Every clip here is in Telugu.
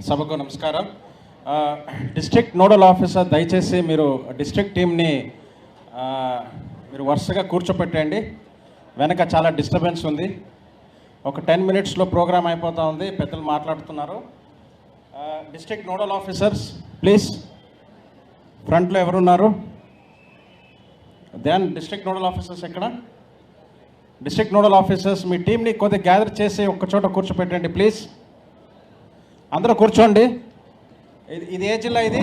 సభకు నమస్కారం. డిస్ట్రిక్ట్ నోడల్ ఆఫీసర్ దయచేసి మీరు డిస్ట్రిక్ట్ టీమ్ని మీరు వరుసగా కూర్చోపెట్టండి. వెనక చాలా డిస్టర్బెన్స్ ఉంది. ఒక 10 minutesలో ప్రోగ్రామ్ అయిపోతూ ఉంది. పెద్దలు మాట్లాడుతున్నారు. డిస్ట్రిక్ట్ నోడల్ ఆఫీసర్స్ ప్లీజ్ ఫ్రంట్లో ఎవరున్నారు? దెన్ డిస్ట్రిక్ట్ నోడల్ ఆఫీసర్స్ ఎక్కడ? డిస్ట్రిక్ట్ నోడల్ ఆఫీసర్స్ మీ టీంని కొద్దిగా గ్యాదర్ చేసి ఒక్క చోట కూర్చోపెట్టండి ప్లీజ్. అందరూ కూర్చోండి. ఇది ఏ జిల్లా? ఇది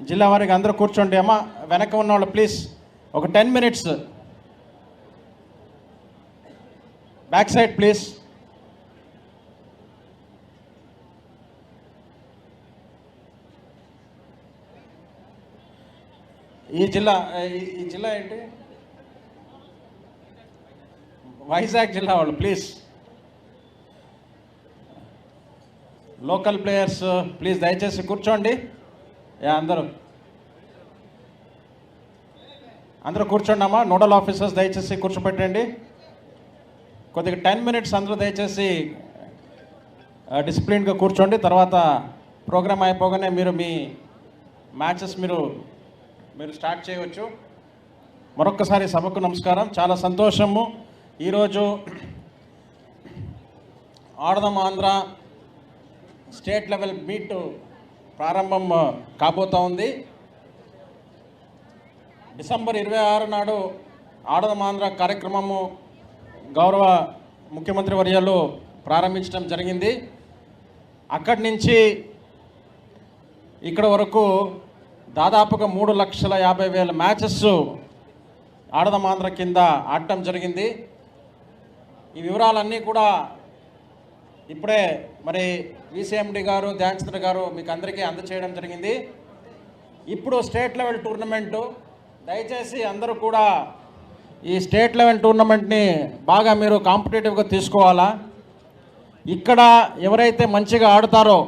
జిల్లా వారికి అందరూ కూర్చోండి. అమ్మ వెనక ఉన్నవాళ్ళు ప్లీజ్ ఒక 10 minutes బ్యాక్ సైడ్ ప్లీజ్. ఈ జిల్లా ఏంటి? వైజాగ్ జిల్లా వాళ్ళు ప్లీజ్. లోకల్ ప్లేయర్స్ ప్లీజ్ దయచేసి కూర్చోండి. అందరూ కూర్చోండి అమ్మా. నోడల్ ఆఫీసర్స్ దయచేసి కూర్చోపెట్టండి. కొద్దిగా 10 minutes అందరూ దయచేసి డిసిప్లిన్గా కూర్చోండి. తర్వాత ప్రోగ్రామ్ అయిపోగానే మీరు మీ మ్యాచెస్ మీరు స్టార్ట్ చేయవచ్చు. మరొక్కసారి సభకు నమస్కారం. చాలా సంతోషము. ఈరోజు ఆడదాం ఆంధ్ర స్టేట్ లెవెల్ మీట్ ప్రారంభం కాబోతూ ఉంది. డిసెంబర్ 26 నాడు ఆడదాం ఆంధ్ర కార్యక్రమము గౌరవ ముఖ్యమంత్రి వర్యాలు ప్రారంభించడం జరిగింది. అక్కడి నుంచి ఇక్కడ వరకు దాదాపుగా 3,50,000 మ్యాచెస్ ఆడదాం ఆంధ్ర కింద ఆడటం జరిగింది. ఈ వివరాలన్నీ కూడా ఇప్పుడే మరి విసిఎండి గారు ధ్యాన్ చంద్ర గారు మీకు అందరికీ అందచేయడం జరిగింది. ఇప్పుడు స్టేట్ లెవెల్ టోర్నమెంటు, దయచేసి అందరూ కూడా ఈ స్టేట్ లెవెల్ టోర్నమెంట్ని బాగా మీరు కాంపిటేటివ్గా తీసుకోవాలా. ఇక్కడ ఎవరైతే మంచిగా ఆడతారో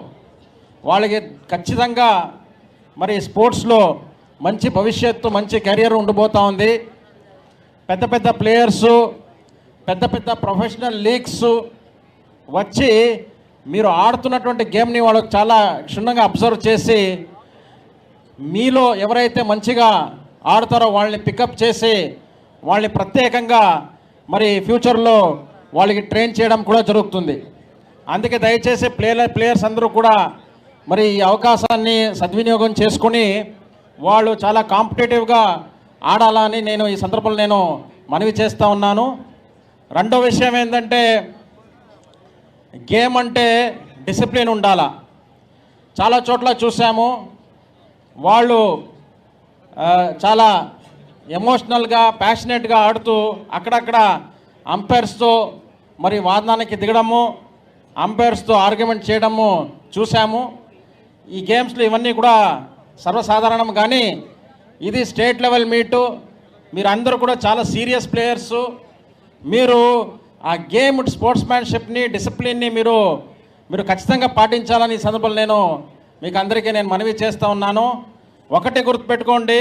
వాళ్ళకి ఖచ్చితంగా మరి స్పోర్ట్స్లో మంచి భవిష్యత్తు, మంచి కెరియర్ ఉండబోతూ ఉంది. పెద్ద పెద్ద ప్లేయర్సు, పెద్ద పెద్ద ప్రొఫెషనల్ లీగ్స్ వచ్చి మీరు ఆడుతున్నటువంటి గేమ్ని వాళ్ళకి చాలా క్షుణ్ణంగా అబ్జర్వ్ చేసి మీలో ఎవరైతే మంచిగా ఆడతారో వాళ్ళని పికప్ చేసి వాళ్ళని ప్రత్యేకంగా మరి ఫ్యూచర్లో వాళ్ళకి ట్రైన్ చేయడం కూడా జరుగుతుంది. అందుకే దయచేసి ప్లేయర్స్ అందరూ కూడా మరి ఈ అవకాశాన్ని సద్వినియోగం చేసుకుని వాళ్ళు చాలా కాంపిటేటివ్గా ఆడాలని నేను ఈ సందర్భంలో మనవి చేస్తూ ఉన్నాను. రెండో విషయం ఏంటంటే గేమ్ అంటే డిసిప్లిన్ ఉండాలా. చాలా చోట్ల చూసాము వాళ్ళు చాలా ఎమోషనల్గా ప్యాషనేట్గా ఆడుతూ అక్కడక్కడ అంపైర్స్తో మరి వాదనానికి దిగడము, అంపైర్స్తో ఆర్గ్యుమెంట్ చేయడము చూసాము. ఈ గేమ్స్లో ఇవన్నీ కూడా సర్వసాధారణం. కానీ ఇది స్టేట్ లెవెల్ మీటు. మీరు అందరూ కూడా చాలా సీరియస్ ప్లేయర్సు. మీరు ఆ గేమ్ స్పోర్ట్స్ మ్యాన్షిప్ని, డిసిప్లిన్ని మీరు ఖచ్చితంగా పాటించాలని ఈ సందర్భంలో మీకు అందరికీ నేను మనవి చేస్తూ ఉన్నాను. ఒకటి గుర్తుపెట్టుకోండి,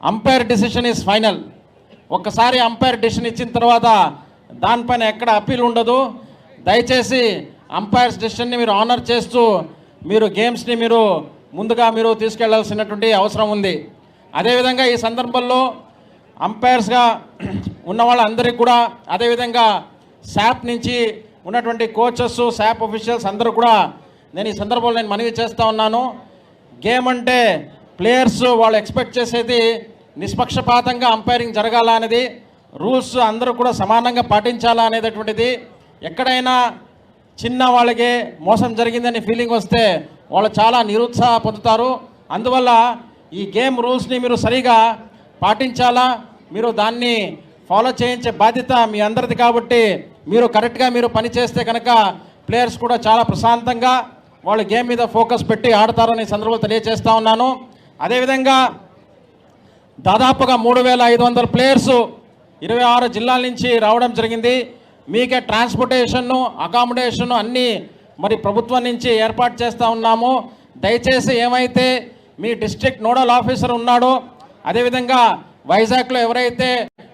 అంపైర్ డిసిషన్ ఈజ్ ఫైనల్. ఒక్కసారి అంపైర్ డిసిషన్ ఇచ్చిన తర్వాత దానిపైన ఎక్కడ అప్పీల్ ఉండదు. దయచేసి అంపైర్స్ డిసిషన్ని మీరు ఆనర్ చేస్తూ మీరు గేమ్స్ని ముందుగా తీసుకెళ్లాల్సినటువంటి అవసరం ఉంది. అదేవిధంగా ఈ సందర్భంలో అంపైర్స్గా ఉన్న వాళ్ళందరికీ కూడా, అదేవిధంగా శాప్ నుంచి ఉన్నటువంటి కోచెస్, శాప్ అఫీషియల్స్ అందరూ కూడా నేను ఈ సందర్భంలో మనవి చేస్తూ ఉన్నాను. గేమ్ అంటే ప్లేయర్స్ వాళ్ళు ఎక్స్పెక్ట్ చేసేది నిష్పక్షపాతంగా అంపైరింగ్ జరగాల అనేది, రూల్స్ అందరూ కూడా సమానంగా పాటించాలా అనేటటువంటిది. ఎక్కడైనా చిన్న వాళ్ళకి మోసం జరిగిందని ఫీలింగ్ వస్తే వాళ్ళు చాలా నిరుత్సాహ పొందుతారు. అందువల్ల ఈ గేమ్ రూల్స్ని మీరు సరిగా పాటించాలా. మీరు దాన్ని ఫాలో చేయించే బాధ్యత మీ అందరిది. కాబట్టి మీరు కరెక్ట్గా పనిచేస్తే కనుక ప్లేయర్స్ కూడా చాలా ప్రశాంతంగా వాళ్ళు గేమ్ మీద ఫోకస్ పెట్టి ఆడతారని సందర్భంలో తెలియజేస్తూ ఉన్నాను. అదేవిధంగా దాదాపుగా 3,500 ప్లేయర్సు 26 జిల్లాల నుంచి రావడం జరిగింది. మీకే ట్రాన్స్పోర్టేషను, అకామిడేషను అన్నీ మరి ప్రభుత్వం నుంచి ఏర్పాటు చేస్తూ ఉన్నాము. దయచేసి ఏమైతే మీ డిస్ట్రిక్ట్ నోడల్ ఆఫీసర్ ఉన్నాడో, అదేవిధంగా వైజాగ్లో ఎవరైతే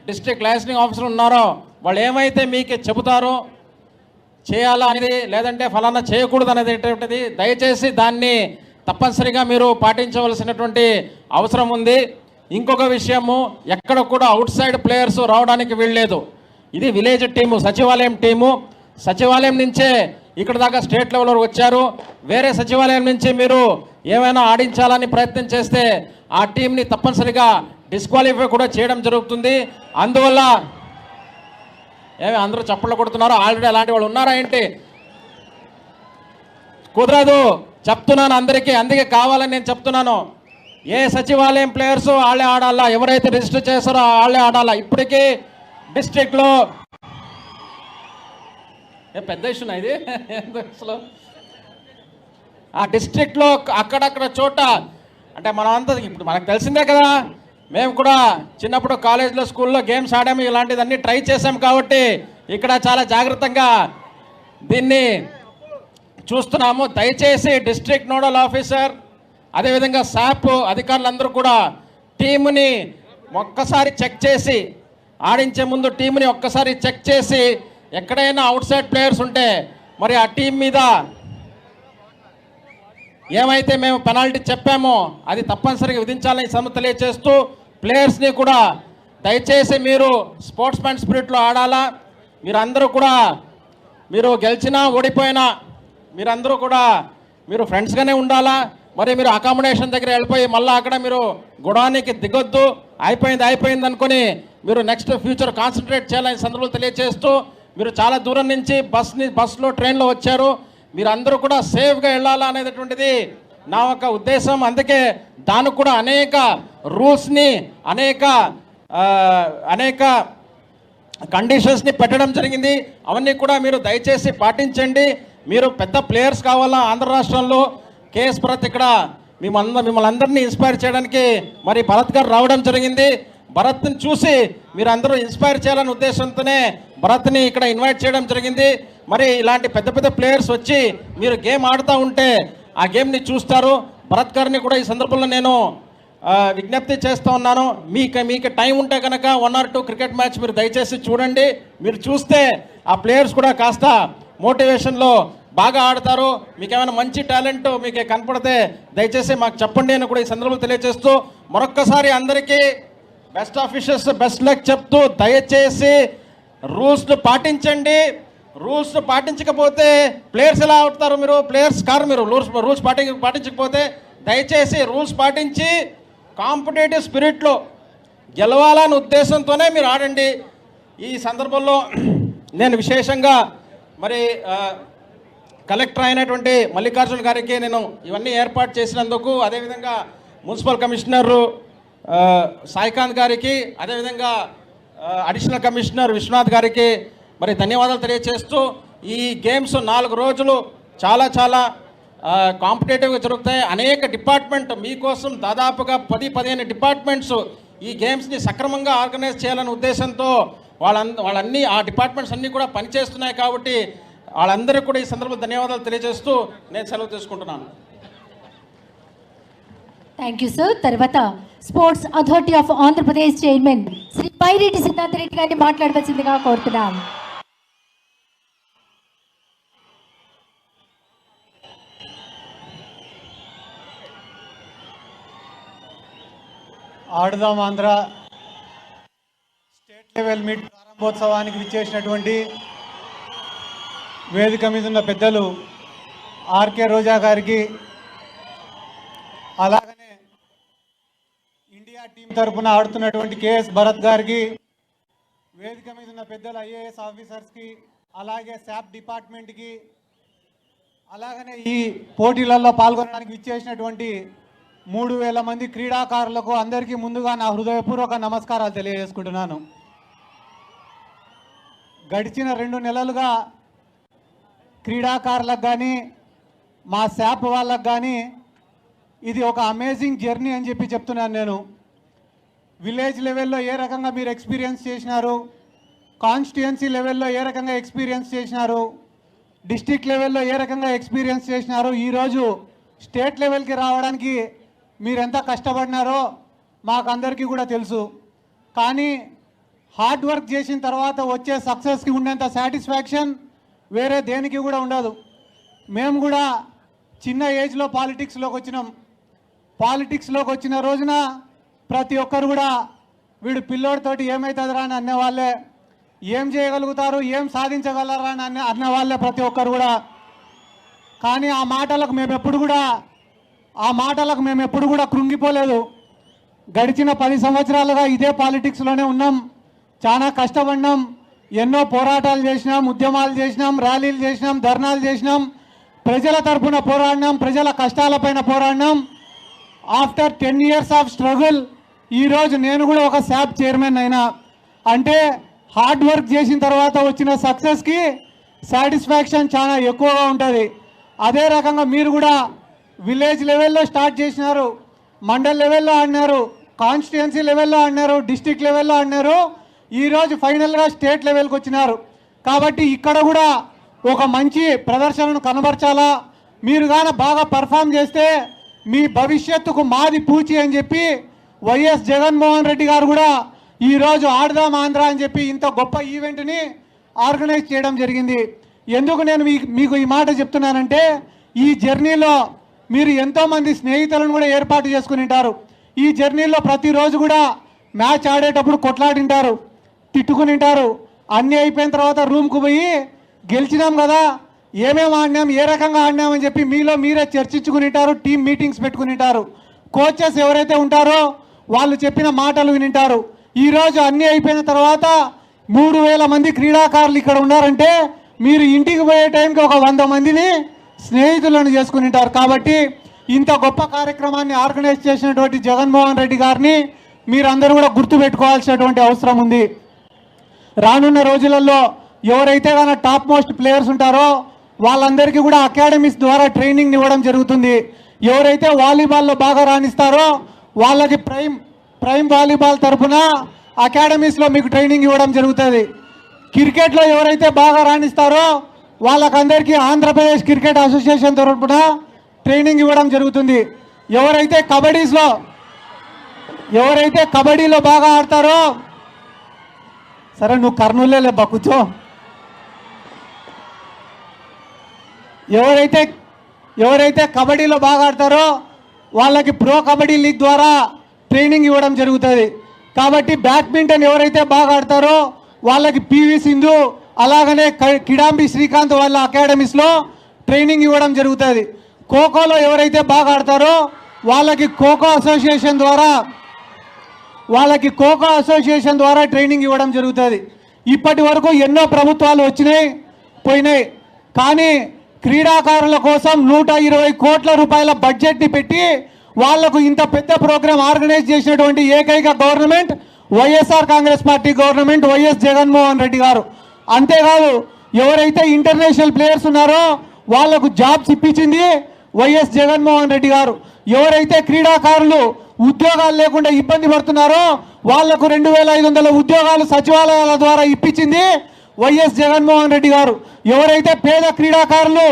డిస్ట్రిక్ట్ లైసెన్సింగ్ ఆఫీసర్ ఉన్నారో వాళ్ళు ఏమైతే మీకు చెబుతారో చేయాలా అనేది, లేదంటే ఫలానా చేయకూడదు అనేటువంటిది దయచేసి దాన్ని తప్పనిసరిగా మీరు పాటించవలసినటువంటి అవసరం ఉంది. ఇంకొక విషయము, ఎక్కడ కూడా అవుట్ సైడ్ ప్లేయర్స్ రావడానికి వీల్లేదు. ఇది విలేజ్ టీము, సచివాలయం టీము. సచివాలయం నుంచే ఇక్కడ దాకా స్టేట్ లెవెల్ వరకు వచ్చారు. వేరే సచివాలయం నుంచి మీరు ఏమైనా ఆడించాలని ప్రయత్నం చేస్తే ఆ టీంని తప్పనిసరిగా డిస్క్వాలిఫై కూడా చేయడం జరుగుతుంది. అందువల్ల అందరూ చప్పట్లు కొడుతున్నారు. ఆల్రెడీ అలాంటి వాళ్ళు ఉన్నారా ఏంటి? కుదరదు చెప్తున్నాను అందరికీ. అందుకే కావాలని నేను చెప్తున్నాను, ఏ సచివాలయం ప్లేయర్స్ వాళ్ళే ఆడాలా, ఎవరైతే రిజిస్టర్ చేస్తారో వాళ్ళే ఆడాలా. ఇప్పటికీ డిస్ట్రిక్ట్లో పెద్ద ఇష్యూనా ఇది? అసలు ఆ డిస్ట్రిక్ట్లో అక్కడక్కడ చోట అంటే మనం అంతా ఇప్పుడు మనకు తెలిసిందే కదా, మేము కూడా చిన్నప్పుడు కాలేజ్లో స్కూల్లో గేమ్స్ ఆడాము, ఇలాంటివన్నీ ట్రై చేసాం. కాబట్టి ఇక్కడ చాలా జాగ్రత్తగా దీన్ని చూస్తున్నాము. దయచేసి డిస్ట్రిక్ట్ నోడల్ ఆఫీసర్ అదేవిధంగా శాప్ అధికారులందరూ కూడా టీముని ఒక్కసారి చెక్ చేసి, ఆడించే ముందు టీంని ఒక్కసారి చెక్ చేసి ఎక్కడైనా అవుట్ సైడ్ ప్లేయర్స్ ఉంటే మరి ఆ టీం మీద ఏమైతే మేము పెనాల్టీ చెప్పామో అది తప్పనిసరిగా విధించాలని సమ తెలియజేస్తూ, ప్లేయర్స్ని కూడా దయచేసి మీరు స్పోర్ట్స్ మ్యాన్ స్పిరిట్లో ఆడాలా. మీరందరూ కూడా మీరు గెలిచినా ఓడిపోయినా మీరందరూ కూడా మీరు ఫ్రెండ్స్గానే ఉండాలా. మరి మీరు అకామిడేషన్ దగ్గర వెళ్ళిపోయి మళ్ళీ అక్కడ మీరు గొడవనికి దిగొద్దు. అయిపోయింది అనుకొని మీరు నెక్స్ట్ ఫ్యూచర్ కాన్సన్ట్రేట్ చేయాలని సందర్భంలో తెలియజేస్తూ, మీరు చాలా దూరం నుంచి బస్లో ట్రైన్లో వచ్చారు, మీరు అందరూ కూడా సేఫ్గా వెళ్ళాలా అనేటటువంటిది నా ఒక ఉద్దేశం. అందుకే దానికి కూడా అనేక రూల్స్ని అనేక కండిషన్స్ని పెట్టడం జరిగింది. అవన్నీ కూడా మీరు దయచేసి పాటించండి. మీరు పెద్ద ప్లేయర్స్ కావాలా ఆంధ్ర రాష్ట్రంలో. కేఎస్ భరత్ ఇక్కడ మిమ్మల్ని అందరినీ ఇన్స్పైర్ చేయడానికి మరి భరత్ గారు రావడం జరిగింది. భరత్ని చూసి మీరు అందరూ ఇన్స్పైర్ చేయాలనే ఉద్దేశంతోనే భరత్ని ఇక్కడ ఇన్వైట్ చేయడం జరిగింది. మరి ఇలాంటి పెద్ద పెద్ద ప్లేయర్స్ వచ్చి మీరు గేమ్ ఆడుతూ ఉంటే ఆ గేమ్ని చూస్తారు. భరత్ గారిని కూడా ఈ సందర్భంలో నేను విజ్ఞప్తి చేస్తూ ఉన్నాను, మీకు టైం ఉంటే కనుక 1 or 2 క్రికెట్ మ్యాచ్ మీరు దయచేసి చూడండి. మీరు చూస్తే ఆ ప్లేయర్స్ కూడా కాస్త మోటివేషన్లో బాగా ఆడతారు. మీకు ఏమైనా మంచి టాలెంట్ మీకు కనపడితే దయచేసి మాకు చెప్పండి అని కూడా ఈ సందర్భంలో తెలియజేస్తూ, మరొక్కసారి అందరికీ బెస్ట్ ఆఫీసర్స్ బెస్ట్ లక్ చెప్తూ, దయచేసి రూల్స్ను పాటించండి. రూల్స్ పాటించకపోతే ప్లేయర్స్ ఎలా ఆడుతారు? మీరు ప్లేయర్స్ కారు. మీరు రూల్స్ పాటించకపోతే దయచేసి రూల్స్ పాటించి కాంపిటేటివ్ స్పిరిట్లో గెలవాలనే ఉద్దేశంతోనే మీరు ఆడండి. ఈ సందర్భంలో నేను విశేషంగా మరి కలెక్టర్ అయినటువంటి మల్లికార్జున గారికి నేను ఇవన్నీ ఏర్పాటు చేసినందుకు, అదేవిధంగా మున్సిపల్ కమిషనరు సాయికాంత్ గారికి, అదేవిధంగా అడిషనల్ కమిషనర్ విశ్వనాథ్ గారికి మరి ధన్యవాదాలు తెలియజేస్తూ, ఈ గేమ్స్ 4 రోజులు చాలా కాంపిటేటివ్గా జరుగుతాయి. అనేక డిపార్ట్మెంట్ మీకోసం దాదాపుగా 10-15 డిపార్ట్మెంట్స్ ఈ గేమ్స్ని సక్రమంగా ఆర్గనైజ్ చేయాలనే ఉద్దేశంతో వాళ్ళన్నీ ఆ డిపార్ట్మెంట్స్ అన్నీ కూడా పనిచేస్తున్నాయి. కాబట్టి వాళ్ళందరికీ కూడా ఈ సందర్భంలో ధన్యవాదాలు తెలియజేస్తూ నేను సెలవు తీసుకుంటున్నాను. Thank you sir. తర్వాత sports authority of Andhra Pradesh chairman Shri Paireddy Siddhartha Reddy గారిని మాట్లాడవలసిందిగా కోరుతున్నాం. ఆడుదాం ఆంధ్ర స్టేట్ లెవెల్ మీట్ ప్రారంభోత్సవానికి విచ్చేసినటువంటి వేదిక మీద ఉన్న పెద్దలు ఆర్కే రోజా గారికి, అలాగనే ఇండియా టీం తరఫున ఆడుతున్నటువంటి కేఎస్ భరత్ గారికి, వేదిక మీద ఉన్న పెద్దలు ఐఏఎస్ ఆఫీసర్స్కి, అలాగే శాప్ డిపార్ట్మెంట్కి, అలాగనే ఈ పోటీలలో పాల్గొనడానికి విచ్చేసినటువంటి 3000 మంది క్రీడాకారులకు అందరికీ ముందుగా నా హృదయపూర్వక నమస్కారాలు తెలియజేసుకుంటున్నాను. గడిచిన 2 నెలలుగా క్రీడాకారులకు కానీ మా శాప్ వాళ్ళకు కానీ ఇది ఒక అమేజింగ్ జర్నీ అని చెప్తున్నాను నేను. విలేజ్ లెవెల్లో ఏ రకంగా మీరు ఎక్స్పీరియన్స్ చేసినారు, కాన్స్టిట్యుయెన్సీ లెవెల్లో ఏ రకంగా ఎక్స్పీరియన్స్ చేసినారు, డిస్ట్రిక్ట్ లెవెల్లో ఏ రకంగా ఎక్స్పీరియన్స్ చేసినారు, ఈరోజు స్టేట్ లెవెల్కి రావడానికి మీరెంత కష్టపడినారో మాకందరికీ కూడా తెలుసు. కానీ హార్డ్ వర్క్ చేసిన తర్వాత వచ్చే సక్సెస్కి ఉండేంత సాటిస్ఫాక్షన్ వేరే దేనికి కూడా ఉండదు. మేము కూడా చిన్న ఏజ్లో పాలిటిక్స్లోకి వచ్చినాం. పాలిటిక్స్లోకి వచ్చిన రోజున ప్రతి ఒక్కరు కూడా వీడు పిల్లోడితోటి ఏమవుతుందిరా అని అన్నవాళ్ళే, ఏం చేయగలుగుతారు, ఏం సాధించగలరా అని అన్నవాళ్ళే ప్రతి ఒక్కరు కూడా. కానీ ఆ మాటలకు మేము ఎప్పుడు కూడా కృంగిపోలేదు. గడిచిన 10 సంవత్సరాలుగా ఇదే పాలిటిక్స్లోనే ఉన్నాం. చాలా కష్టపడినాం, ఎన్నో పోరాటాలు చేసినాం, ఉద్యమాలు చేసినాం, ర్యాలీలు చేసినాం, ధర్నాలు చేసినాం, ప్రజల తరఫున పోరాడినాం, ప్రజల కష్టాలపైన పోరాడినాం. ఆఫ్టర్ 10 years ఆఫ్ స్ట్రగుల్ ఈరోజు నేను కూడా ఒక శాప్ చైర్మన్ అయినా. అంటే హార్డ్ వర్క్ చేసిన తర్వాత వచ్చిన సక్సెస్కి సాటిస్ఫాక్షన్ చాలా ఎక్కువగా ఉంటుంది. అదే రకంగా మీరు కూడా విలేజ్ లెవెల్లో స్టార్ట్ చేసినారు, మండల్ లెవెల్లో ఆడినారు, కాన్స్టిట్యుయెన్సీ లెవెల్లో ఆడినారు, డిస్టిక్ లెవెల్లో ఆడినారు, ఈరోజు ఫైనల్గా స్టేట్ లెవెల్కి వచ్చినారు. కాబట్టి ఇక్కడ కూడా ఒక మంచి ప్రదర్శనను కనబరచాలా. మీరు కానీ బాగా పర్ఫామ్ చేస్తే మీ భవిష్యత్తుకు మాది పూచి అని చెప్పి వైఎస్ జగన్మోహన్ రెడ్డి గారు కూడా ఈరోజు ఆడదాం ఆంధ్ర అని చెప్పి ఇంత గొప్ప ఈవెంట్ని ఆర్గనైజ్ చేయడం జరిగింది. ఎందుకు నేను మీకు ఈ మాట చెప్తున్నానంటే, ఈ జర్నీలో మీరు ఎంతోమంది స్నేహితులను కూడా ఏర్పాటు చేసుకుని ఉంటారు. ఈ జర్నీలో ప్రతిరోజు కూడా మ్యాచ్ ఆడేటప్పుడు కొట్లాడింటారు, తిట్టుకుని ఉంటారు. అన్నీ అయిపోయిన తర్వాత రూమ్కు పోయి గెలిచినాం కదా, ఏమేమి ఆడినాం, ఏ రకంగా ఆడినామని చెప్పి మీలో మీరే చర్చించుకుని ఉంటారు, టీం మీటింగ్స్ పెట్టుకుని ఉంటారు. కోచెస్ ఎవరైతే ఉంటారో వాళ్ళు చెప్పిన మాటలు వినింటారు. ఈరోజు అన్నీ అయిపోయిన తర్వాత 3000 మంది క్రీడాకారులు ఇక్కడ ఉన్నారంటే మీరు ఇంటికి పోయే టైంకి ఒక 100 మందిని స్నేహితులను చేసుకుని ఉంటారు. కాబట్టి ఇంత గొప్ప కార్యక్రమాన్ని ఆర్గనైజ్ చేసినటువంటి జగన్మోహన్ రెడ్డి గారిని మీరందరూ కూడా గుర్తుపెట్టుకోవాల్సినటువంటి అవసరం ఉంది. రానున్న రోజులలో ఎవరైతే కానీ టాప్ మోస్ట్ ప్లేయర్స్ ఉంటారో వాళ్ళందరికీ కూడా అకాడమీస్ ద్వారా ట్రైనింగ్ ఇవ్వడం జరుగుతుంది. ఎవరైతే వాలీబాల్లో బాగా రాణిస్తారో వాళ్ళకి ప్రైమ్ వాలీబాల్ తరఫున అకాడమీస్లో మీకు ట్రైనింగ్ ఇవ్వడం జరుగుతుంది. క్రికెట్లో ఎవరైతే బాగా రాణిస్తారో వాళ్ళకందరికీ ఆంధ్రప్రదేశ్ క్రికెట్ అసోసియేషన్ తరఫున ట్రైనింగ్ ఇవ్వడం జరుగుతుంది. ఎవరైతే కబడ్డీలో బాగా ఆడతారో, సరే నువ్వు కర్నూలులే బక్కుచో, ఎవరైతే కబడ్డీలో బాగా ఆడతారో వాళ్ళకి ప్రో కబడ్డీ లీగ్ ద్వారా ట్రైనింగ్ ఇవ్వడం జరుగుతుంది. కాబట్టి బ్యాడ్మింటన్ ఎవరైతే బాగా ఆడతారో వాళ్ళకి పివి సింధు అలాగనే కిడాంబి శ్రీకాంత్ వాళ్ళ అకాడమీస్లో ట్రైనింగ్ ఇవ్వడం జరుగుతుంది. ఖోఖోలో ఎవరైతే బాగా ఆడతారో వాళ్ళకి ఖోఖో అసోసియేషన్ ద్వారా ట్రైనింగ్ ఇవ్వడం జరుగుతుంది. ఇప్పటి వరకు ఎన్నో ప్రభుత్వాలు పోయినాయి. కానీ క్రీడాకారుల కోసం 120 కోట్ల రూపాయల బడ్జెట్ని పెట్టి వాళ్లకు ఇంత పెద్ద ప్రోగ్రాం ఆర్గనైజ్ చేసినటువంటి ఏకైక government YSR Congress party government, YS Jaganmohan Reddy గారు. అంతేకాదు ఎవరైతే ఇంటర్నేషనల్ ప్లేయర్స్ ఉన్నారో వాళ్లకు జాబ్స్ ఇప్పించింది వైఎస్ జగన్మోహన్ రెడ్డి గారు. ఎవరైతే క్రీడాకారులు ఉద్యోగాలు లేకుండా ఇబ్బంది పడుతున్నారో వాళ్లకు 2500 ఉద్యోగాలు సచివాలయాల ద్వారా ఇప్పించింది వైఎస్ జగన్మోహన్ రెడ్డి గారు. ఎవరైతే పేద క్రీడాకారులు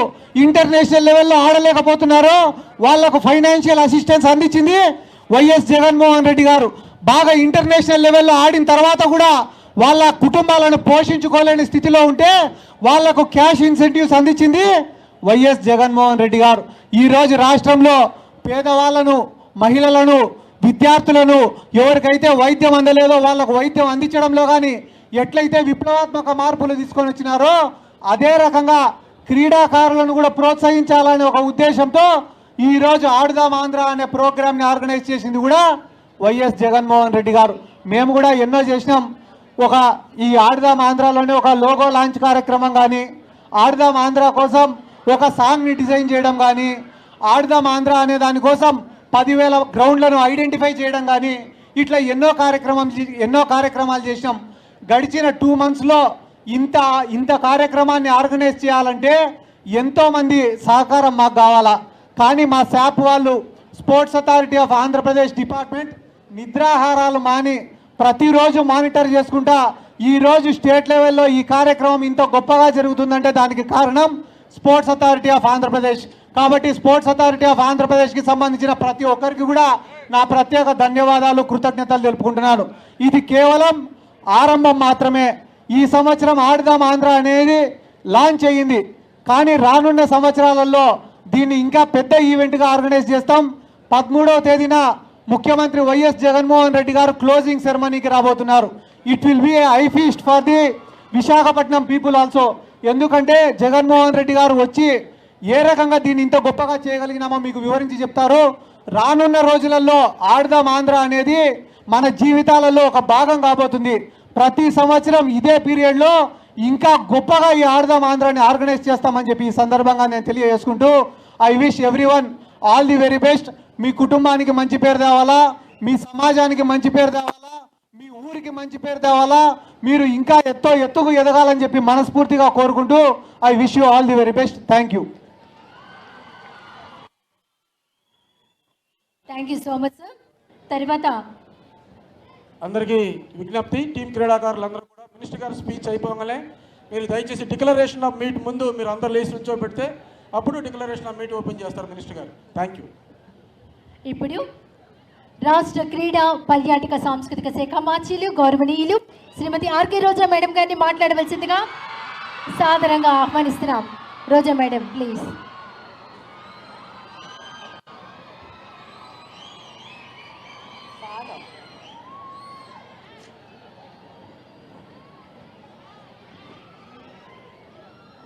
ఇంటర్నేషనల్ లెవెల్లో ఆడలేకపోతున్నారో వాళ్లకు ఫైనాన్షియల్ అసిస్టెన్స్ అందించింది వైఎస్ జగన్మోహన్ రెడ్డి గారు. బాగా ఇంటర్నేషనల్ లెవెల్లో ఆడిన తర్వాత కూడా వాళ్ళ కుటుంబాలను పోషించుకోలేని స్థితిలో ఉంటే వాళ్లకు క్యాష్ ఇన్సెంటివ్స్ అందించింది వైఎస్ జగన్మోహన్ రెడ్డి గారు. ఈరోజు రాష్ట్రంలో పేదవాళ్లను, మహిళలను, విద్యార్థులను ఎవరికైతే వైద్యం అందలేదో వాళ్ళకు వైద్యం అందించడంలో కానీ ఎట్లయితే విప్లవాత్మక మార్పులు తీసుకొని వచ్చినారో అదే రకంగా క్రీడాకారులను కూడా ప్రోత్సహించాలనే ఒక ఉద్దేశంతో ఈరోజు ఆడుదాం ఆంధ్ర అనే ప్రోగ్రామ్ని ఆర్గనైజ్ చేసింది కూడా వైఎస్ జగన్మోహన్ రెడ్డి గారు. మేము కూడా ఎన్నో చేసినాం. ఈ ఆడుదాం ఆంధ్రాలోనే ఒక లోగో లాంచ్ కార్యక్రమం కానీ, ఆడుదాం ఆంధ్ర కోసం ఒక సాంగ్ని డిజైన్ చేయడం కానీ, ఆడుదాం ఆంధ్ర అనే దానికోసం 10,000 గ్రౌండ్లను ఐడెంటిఫై చేయడం కానీ, ఇట్లా ఎన్నో కార్యక్రమాలు చేసినాం. గడిచిన 2 monthsలో ఇంత కార్యక్రమాన్ని ఆర్గనైజ్ చేయాలంటే ఎంతోమంది సహకారం మాకు కావాలా. కానీ మా శాప్ వాళ్ళు, sports authority of Andhra Pradesh department నిద్రాహారాలు మాని ప్రతిరోజు మానిటర్ చేసుకుంటా ఈరోజు స్టేట్ లెవెల్లో ఈ కార్యక్రమం ఇంత గొప్పగా జరుగుతుందంటే దానికి కారణం స్పోర్ట్స్ అథారిటీ ఆఫ్ ఆంధ్రప్రదేశ్. కాబట్టి స్పోర్ట్స్ అథారిటీ ఆఫ్ ఆంధ్రప్రదేశ్కి సంబంధించిన ప్రతి ఒక్కరికి కూడా నా ప్రత్యేక ధన్యవాదాలు, కృతజ్ఞతలు తెలుపుకుంటున్నాను. ఇది కేవలం ఆరంభం మాత్రమే. ఈ సంవత్సరం ఆడుదాం ఆంధ్ర అనేది లాంచ్ అయ్యింది. కానీ రానున్న సంవత్సరాలలో దీన్ని ఇంకా పెద్ద ఈవెంట్గా ఆర్గనైజ్ చేస్తాం. 13వ తేదీన ముఖ్యమంత్రి వైఎస్ జగన్మోహన్ రెడ్డి గారు క్లోజింగ్ సెరమనీకి రాబోతున్నారు. It will be A I feast for the Visakhapatnam people also. ఎందుకంటే జగన్మోహన్ రెడ్డి గారు వచ్చి ఏ రకంగా దీన్ని ఇంత గొప్పగా చేయగలిగినామో మీకు వివరించి చెప్తారు. రానున్న రోజులలో ఆడదాం ఆంధ్ర అనేది మన జీవితాలలో ఒక భాగం కాబోతుంది. ప్రతి సంవత్సరం ఇదే పీరియడ్లో ఇంకా గొప్పగా ఈ ఆడదాం ఆంధ్రాని ఆర్గనైజ్ చేస్తామని చెప్పి ఈ సందర్భంగా నేను తెలియజేసుకుంటూ I wish everyone all the very best. మీ కుటుంబానికి మంచి పేరు తేవాలా, మీ సమాజానికి మంచి పేరు తేవాలా, మీ ఊరికి మంచి పేరు తేవాలా, మీరు ఇంకా ఎత్తుకు ఎదగాలని చెప్పి మనస్ఫూర్తిగా కోరుకుంటూ I wish you all the very best. Thank you. Thank you so much sir. తర్వాత అందరికీ విజ్ఞప్తి, టీం క్రీడాకారులందరూ కూడా మినిస్టర్ గారు స్పీచ్ అయిపోగానే మీరు దయచేసి డిక్లరేషన్ ఆఫ్ మీట్ ముందు మీరు అందరూ లేచి నుంచోబెడితే అప్పుడు డిక్లరేషన్ ఆఫ్ మీట్ ఓపెన్ చేస్తారు మినిస్టర్ గారు. Thank you. ఇప్పుడు రాష్ట్ర క్రీడా పర్యాటక సాంస్కృతిక శాఖ మాచీలు గౌరవనీయులు శ్రీమతి ఆర్కే రోజా మేడం గారిని మాట్లాడవలసిందిగా సాదరంగా ఆహ్వానిస్తున్నాం. రోజా మేడం ప్లీజ్.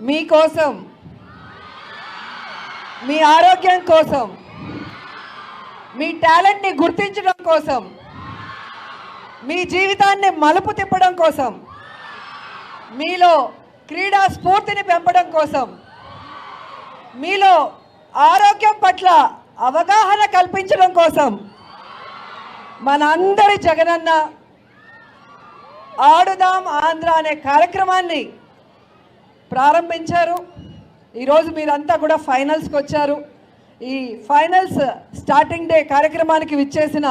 మీకోసం, మీ ఆరోగ్యం కోసం, మీ టాలెంట్ని గుర్తించడం కోసం, మీ జీవితాన్ని మలుపు తిప్పడం కోసం, మీలో క్రీడా స్ఫూర్తిని పెంపడం కోసం, మీలో ఆరోగ్యం పట్ల అవగాహన కల్పించడం కోసం మనందరి జగనన్న ఆడుదాం ఆంధ్ర అనే కార్యక్రమాన్ని ప్రారంభించారు. ఈరోజు మీరంతా కూడా ఫైనల్స్కి వచ్చారు. ఈ ఫైనల్స్ స్టార్టింగ్ డే కార్యక్రమానికి విచ్చేసిన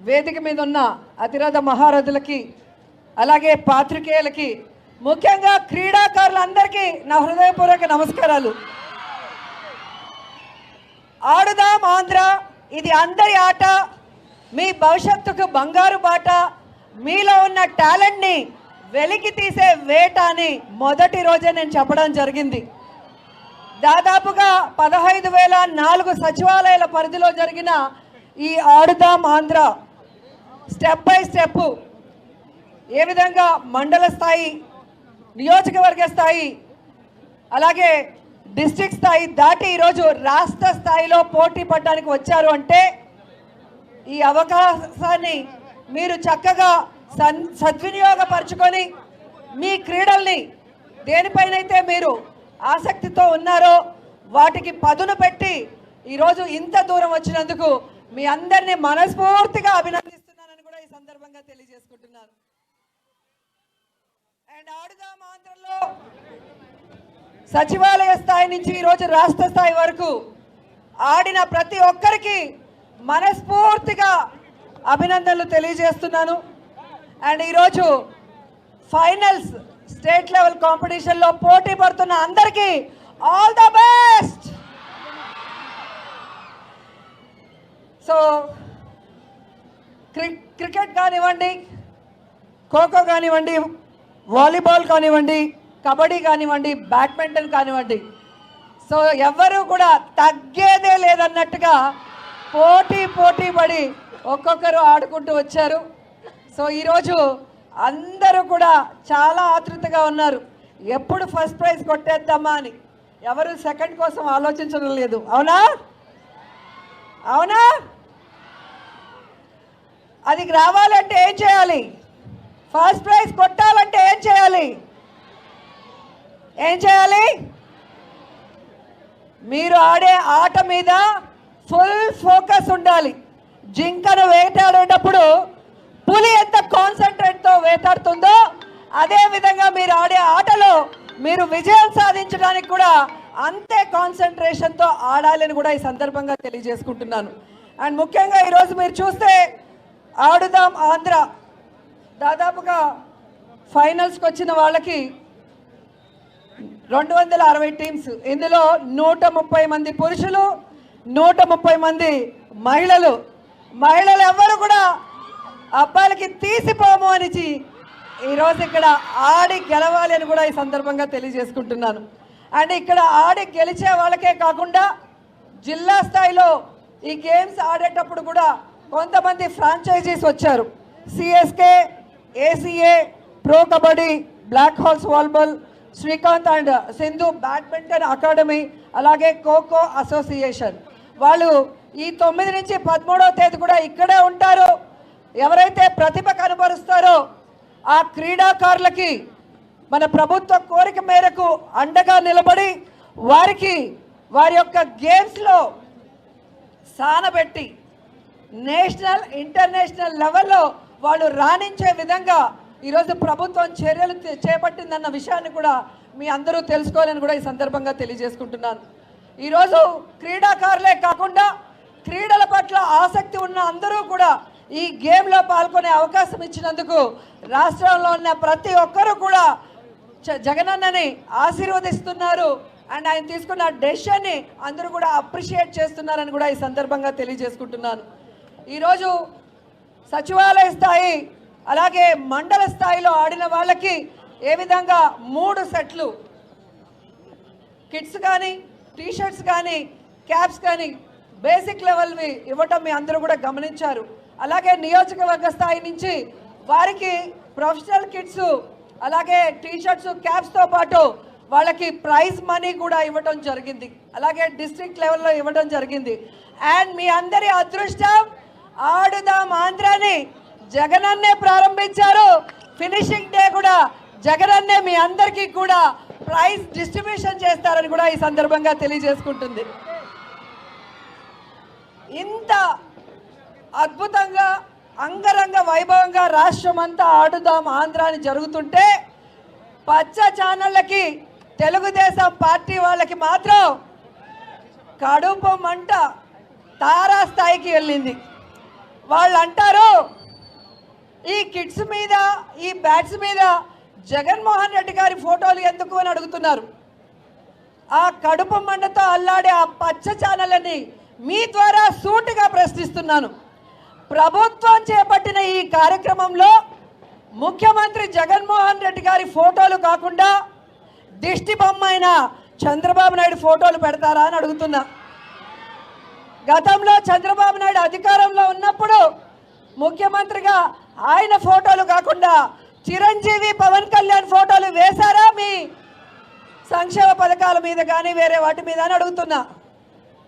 వేదిక మీద ఉన్న అతిరథ మహారథులకి, అలాగే పాత్రికేయులకి, ముఖ్యంగా క్రీడాకారులందరికీ నా హృదయపూర్వక నమస్కారాలు. ఆడుదాం ఆంధ్ర ఇది అందరి ఆట, మీ భవిష్యత్తుకు బంగారు బాట, మీలో ఉన్న టాలెంట్ని వెలికి తీసే వేట అని మొదటి రోజే నేను చెప్పడం జరిగింది. దాదాపుగా 15,004 సచివాలయాల పరిధిలో జరిగిన ఈ ఆడుదాం ఆంధ్ర స్టెప్ బై స్టెప్ ఏ విధంగా మండల స్థాయి, నియోజకవర్గ స్థాయి, అలాగే డిస్ట్రిక్ట్ స్థాయి దాటి ఈరోజు రాష్ట్ర స్థాయిలో పోటీ పడడానికి వచ్చారు అంటే ఈ అవకాశాన్ని మీరు చక్కగా సద్వినియోగపరచుకొని మీ క్రీడల్ని దేనిపైనైతే మీరు ఆసక్తితో ఉన్నారో వాటికి పదును పెట్టి ఈరోజు ఇంత దూరం వచ్చినందుకు మీ అందరినీ మనస్ఫూర్తిగా అభినందిస్తున్నానని కూడా ఈ సందర్భంగా తెలియజేసుకుంటున్నాను. అండ్ ఆడుదాం ఆంధ్రలో సచివాలయ స్థాయి నుంచి ఈరోజు రాష్ట్ర స్థాయి వరకు ఆడిన ప్రతి ఒక్కరికి మనస్ఫూర్తిగా అభినందనలు తెలియజేస్తున్నాను. అండ్ ఈరోజు ఫైనల్స్ స్టేట్ లెవెల్ కాంపిటీషన్లో పోటీ పడుతున్న అందరికీ all the best. So cricket కానివ్వండి, ఖోఖో కానివ్వండి, వాలీబాల్ కానివ్వండి, కబడ్డీ కానివ్వండి, బ్యాడ్మింటన్ కానివ్వండి, సో ఎవరు కూడా తగ్గేదే లేదన్నట్టుగా పోటీ పడి ఒక్కొక్కరు ఆడుకుంటూ వచ్చారు. సో ఈరోజు అందరూ కూడా చాలా ఆతృతగా ఉన్నారు, ఎప్పుడు ఫస్ట్ ప్రైజ్ కొట్టేద్దామా అని. ఎవరు సెకండ్ కోసం ఆలోచించడం లేదు. అవునా? అవునా? అది రావాలంటే ఏం చేయాలి? ఫస్ట్ ప్రైజ్ కొట్టాలంటే ఏం చేయాలి? ఏం చేయాలి? మీరు ఆడే ఆట మీద ఫుల్ ఫోకస్ ఉండాలి. జింకను వేటాడేటప్పుడు పులి ఎంత కాన్సన్ట్రేట్తో వేటాడుతుందో అదే విధంగా మీరు ఆడే ఆటలో మీరు విజయం సాధించడానికి కూడా అంతే కాన్సన్ట్రేషన్తో ఆడాలని కూడా ఈ సందర్భంగా తెలియజేసుకుంటున్నాను. అండ్ ముఖ్యంగా ఈరోజు మీరు చూస్తే ఆడుదాం ఆంధ్ర దాదాపుగా ఫైనల్స్కి వచ్చిన వాళ్ళకి 260 టీమ్స్, ఇందులో 130 మంది పురుషులు, 130 మంది మహిళలు. మహిళలు ఎవ్వరు కూడా అబ్బాయిలకి తీసిపోము అని ఈరోజు ఇక్కడ ఆడి గెలవాలి అని కూడా ఈ సందర్భంగా తెలియజేసుకుంటున్నాను. అండ్ ఇక్కడ ఆడి గెలిచే వాళ్ళకే కాకుండా జిల్లా స్థాయిలో ఈ గేమ్స్ ఆడేటప్పుడు కూడా కొంతమంది ఫ్రాంచైజీస్ వచ్చారు. CSK, ACA, pro Kabaddi, black hawks volleyball, Srikanth and Sindhu badminton academy, అలాగే ఖోఖో అసోసియేషన్ వాళ్ళు ఈ 9 నుంచి 13వ తేదీ కూడా ఇక్కడే ఉంటారు. ఎవరైతే ప్రతిభ కనబరుస్తారో ఆ క్రీడాకారులకి మన ప్రభుత్వ కోరిక మేరకు అండగా నిలబడి వారికి వారి యొక్క గేమ్స్లో సానబెట్టి నేషనల్ ఇంటర్నేషనల్ లెవెల్లో వాళ్ళు రాణించే విధంగా ఈరోజు ప్రభుత్వం చర్యలు చేపట్టిందన్న విషయాన్ని కూడా మీ అందరూ తెలుసుకోవాలని కూడా ఈ సందర్భంగా తెలియజేసుకుంటున్నాను. ఈరోజు క్రీడాకారులే కాకుండా క్రీడల పట్ల ఆసక్తి ఉన్న అందరూ కూడా ఈ గేమ్లో పాల్గొనే అవకాశం ఇచ్చినందుకు రాష్ట్రంలో ఉన్న ప్రతి ఒక్కరూ కూడా జగనన్నని ఆశీర్వదిస్తున్నారు. అండ్ ఆయన తీసుకున్న డెసిషన్ని అందరూ కూడా అప్రిషియేట్ చేస్తున్నారని కూడా ఈ సందర్భంగా తెలియజేసుకుంటున్నాను. ఈరోజు సచివాలయ స్థాయి అలాగే మండల స్థాయిలో ఆడిన వాళ్ళకి ఏ విధంగా 3 సెట్లు కిట్స్ కానీ, టీషర్ట్స్ కానీ, క్యాప్స్ కానీ బేసిక్ లెవెల్వి ఇవ్వటం మీ అందరూ కూడా గమనించారు. అలాగే నియోజకవర్గ స్థాయి నుంచి వారికి ప్రొఫెషనల్ కిట్స్ అలాగే టీషర్ట్స్, క్యాప్స్తో పాటు వాళ్ళకి ప్రైజ్ మనీ కూడా ఇవ్వడం జరిగింది. అలాగే డిస్ట్రిక్ట్ లెవెల్లో ఇవ్వడం జరిగింది. అండ్ మీ అందరి అదృష్టం ఆడుదాం ఆంధ్రాని జగనన్నే ప్రారంభించారు. ఫినిషింగ్ డే కూడా జగనన్నే మీ అందరికీ కూడా ప్రైజ్ డిస్ట్రిబ్యూషన్ చేస్తారని కూడా ఈ సందర్భంగా తెలియజేసుకుంటుంది. ఇంత అద్భుతంగా అంగరంగ వైభవంగా రాష్ట్రం అంతా ఆడుదాం ఆంధ్రాని జరుగుతుంటే పచ్చ ఛానళ్ళకి తెలుగుదేశం పార్టీ వాళ్ళకి మాత్రం కడుపు మంట తారా స్థాయికి వెళ్ళింది. వాళ్ళు అంటారు ఈ కిడ్స్ మీద, ఈ బ్యాట్స్ మీద జగన్మోహన్ రెడ్డి గారి ఫోటోలు ఎందుకు అని అడుగుతున్నారు. ఆ కడుపు మంటతో అల్లాడే ఆ పచ్చ ఛానళ్ళని మీ ద్వారా సూటిగా ప్రశ్నిస్తున్నాను. ప్రభుత్వం చేపట్టిన ఈ కార్యక్రమంలో ముఖ్యమంత్రి జగన్మోహన్ రెడ్డి గారి ఫోటోలు కాకుండా దిష్టి బొమ్మ అయిన చంద్రబాబు నాయుడు ఫోటోలు పెడతారా అని అడుగుతున్నా. గతంలో చంద్రబాబు నాయుడు అధికారంలో ఉన్నప్పుడు ముఖ్యమంత్రిగా ఆయన ఫోటోలు కాకుండా చిరంజీవి, పవన్ కళ్యాణ్ ఫోటోలు వేశారా మీ సంక్షేమ పథకాల మీద కానీ వేరే వాటి మీద అని అడుగుతున్నా.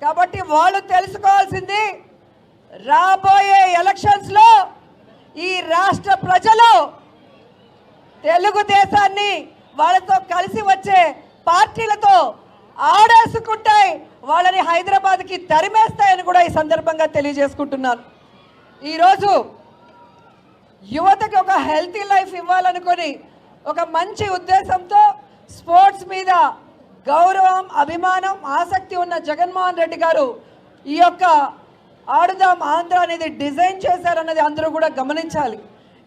కాబట్టి వాళ్ళు తెలుసుకోవాల్సింది రాబోయే ఎలక్షన్స్లో ఈ రాష్ట్ర ప్రజలు తెలుగుదేశాన్ని వాళ్ళతో కలిసి వచ్చే పార్టీలతో ఆడేసుకుంటాయి, వాళ్ళని హైదరాబాద్కి తరిమేస్తాయని కూడా ఈ సందర్భంగా తెలియజేసుకుంటున్నాను. ఈరోజు యువతకి ఒక హెల్తీ లైఫ్ ఇవ్వాలనుకొని ఒక మంచి ఉద్దేశంతో స్పోర్ట్స్ మీద గౌరవం, అభిమానం, ఆసక్తి ఉన్న జగన్మోహన్ రెడ్డి గారు ఈ యొక్క ఆడుదాం ఆంధ్ర అనేది డిజైన్ చేశారన్నది అందరూ కూడా గమనించాలి.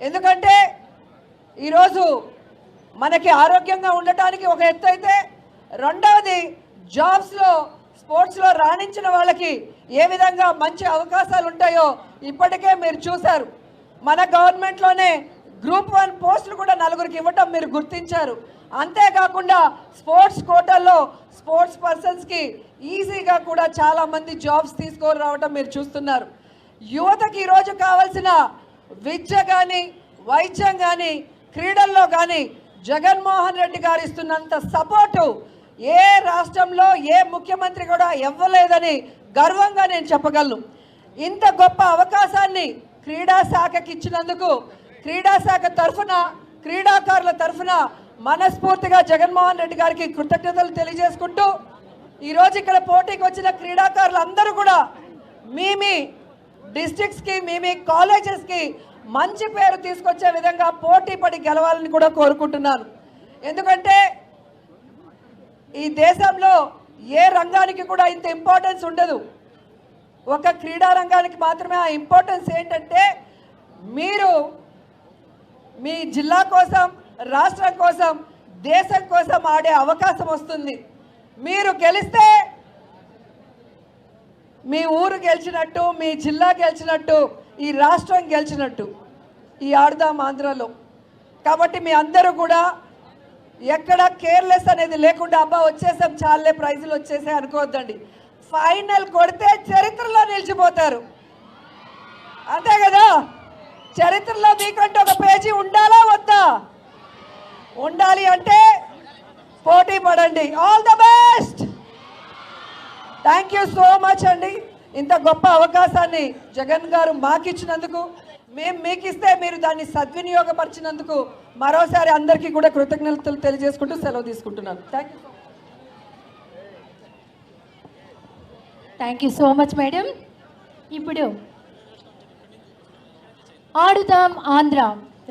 ఎందుకంటే ఈరోజు మనకి ఆరోగ్యంగా ఉండటానికి ఒక ఎత్తు అయితే, రెండవది జాబ్స్లో స్పోర్ట్స్లో రాణించిన వాళ్ళకి ఏ విధంగా మంచి అవకాశాలు ఉంటాయో ఇప్పటికే మీరు చూశారు. మన గవర్నమెంట్లోనే గ్రూప్ 1 పోస్టులు కూడా 4గురికి ఇవ్వటం మీరు గుర్తించారు. అంతేకాకుండా స్పోర్ట్స్ కోటాల్లో స్పోర్ట్స్ పర్సన్స్కి ఈజీగా కూడా చాలామంది జాబ్స్ తీసుకొని రావటం మీరు చూస్తున్నారు. యువతకి ఈరోజు కావాల్సిన విద్య కానీ, వైద్యం కానీ, క్రీడల్లో కానీ జగన్మోహన్ రెడ్డి గారు ఇస్తున్నంత సపోర్టు ఏ రాష్ట్రంలో ఏ ముఖ్యమంత్రి కూడా ఇవ్వలేదని గర్వంగా నేను చెప్పగలను. ఇంత గొప్ప అవకాశాన్ని క్రీడా శాఖకి ఇచ్చినందుకు క్రీడా శాఖ తరఫున, క్రీడాకారుల తరఫున మనస్ఫూర్తిగా జగన్మోహన్ రెడ్డి గారికి కృతజ్ఞతలు తెలియజేసుకుంటూ, ఈరోజు ఇక్కడ పోటీకి వచ్చిన క్రీడాకారులు అందరూ కూడా మీ డిస్ట్రిక్ట్స్కి, మీ కాలేజెస్కి మంచి పేరు తీసుకొచ్చే విధంగా పోటీ పడి గెలవాలని కూడా కోరుకుంటున్నాను. ఎందుకంటే ఈ దేశంలో ఏ రంగానికి కూడా ఇంత ఇంపార్టెన్స్ ఉండదు. ఒక క్రీడా రంగానికి మాత్రమే ఆ ఇంపార్టెన్స్. ఏంటంటే మీరు మీ జిల్లా కోసం, రాష్ట్రం కోసం, దేశం కోసం ఆడే అవకాశం వస్తుంది. మీరు గెలిస్తే మీ ఊరు గెలిచినట్టు, మీ జిల్లా గెలిచినట్టు, ఈ రాష్ట్రం గెలిచినట్టు ఈ ఆడుదాం ఆంధ్రలో. కాబట్టి మీ అందరూ కూడా ఎక్కడ కేర్లెస్ అనేది లేకుండా అబ్బా వచ్చేసాం చాలే ప్రైజులు వచ్చేసాయి అనుకోవద్దండి. ఫైనల్ కొడితే చరిత్రలో నిలిచిపోతారు, అంతే కదా. చరిత్రలో మీకంటే ఒక పేజీ ఉండాలా వద్దా? ఉండాలి అంటే పోటీ పడండి. All the best. Thank you so much అండి. ఇంత గొప్ప అవకాశాన్ని జగన్ గారు మాకు ఇచ్చినందుకు, మేము మీకు ఇస్తే మీరు దాన్ని సద్వినియోగపరిచినందుకు మరోసారి అందరికీ కూడా కృతజ్ఞతలు తెలియజేసుకుంటూ సెలవు తీసుకుంటున్నాను. Thank you so much madam. ఇప్పుడు ఆడుదాం ఆంధ్ర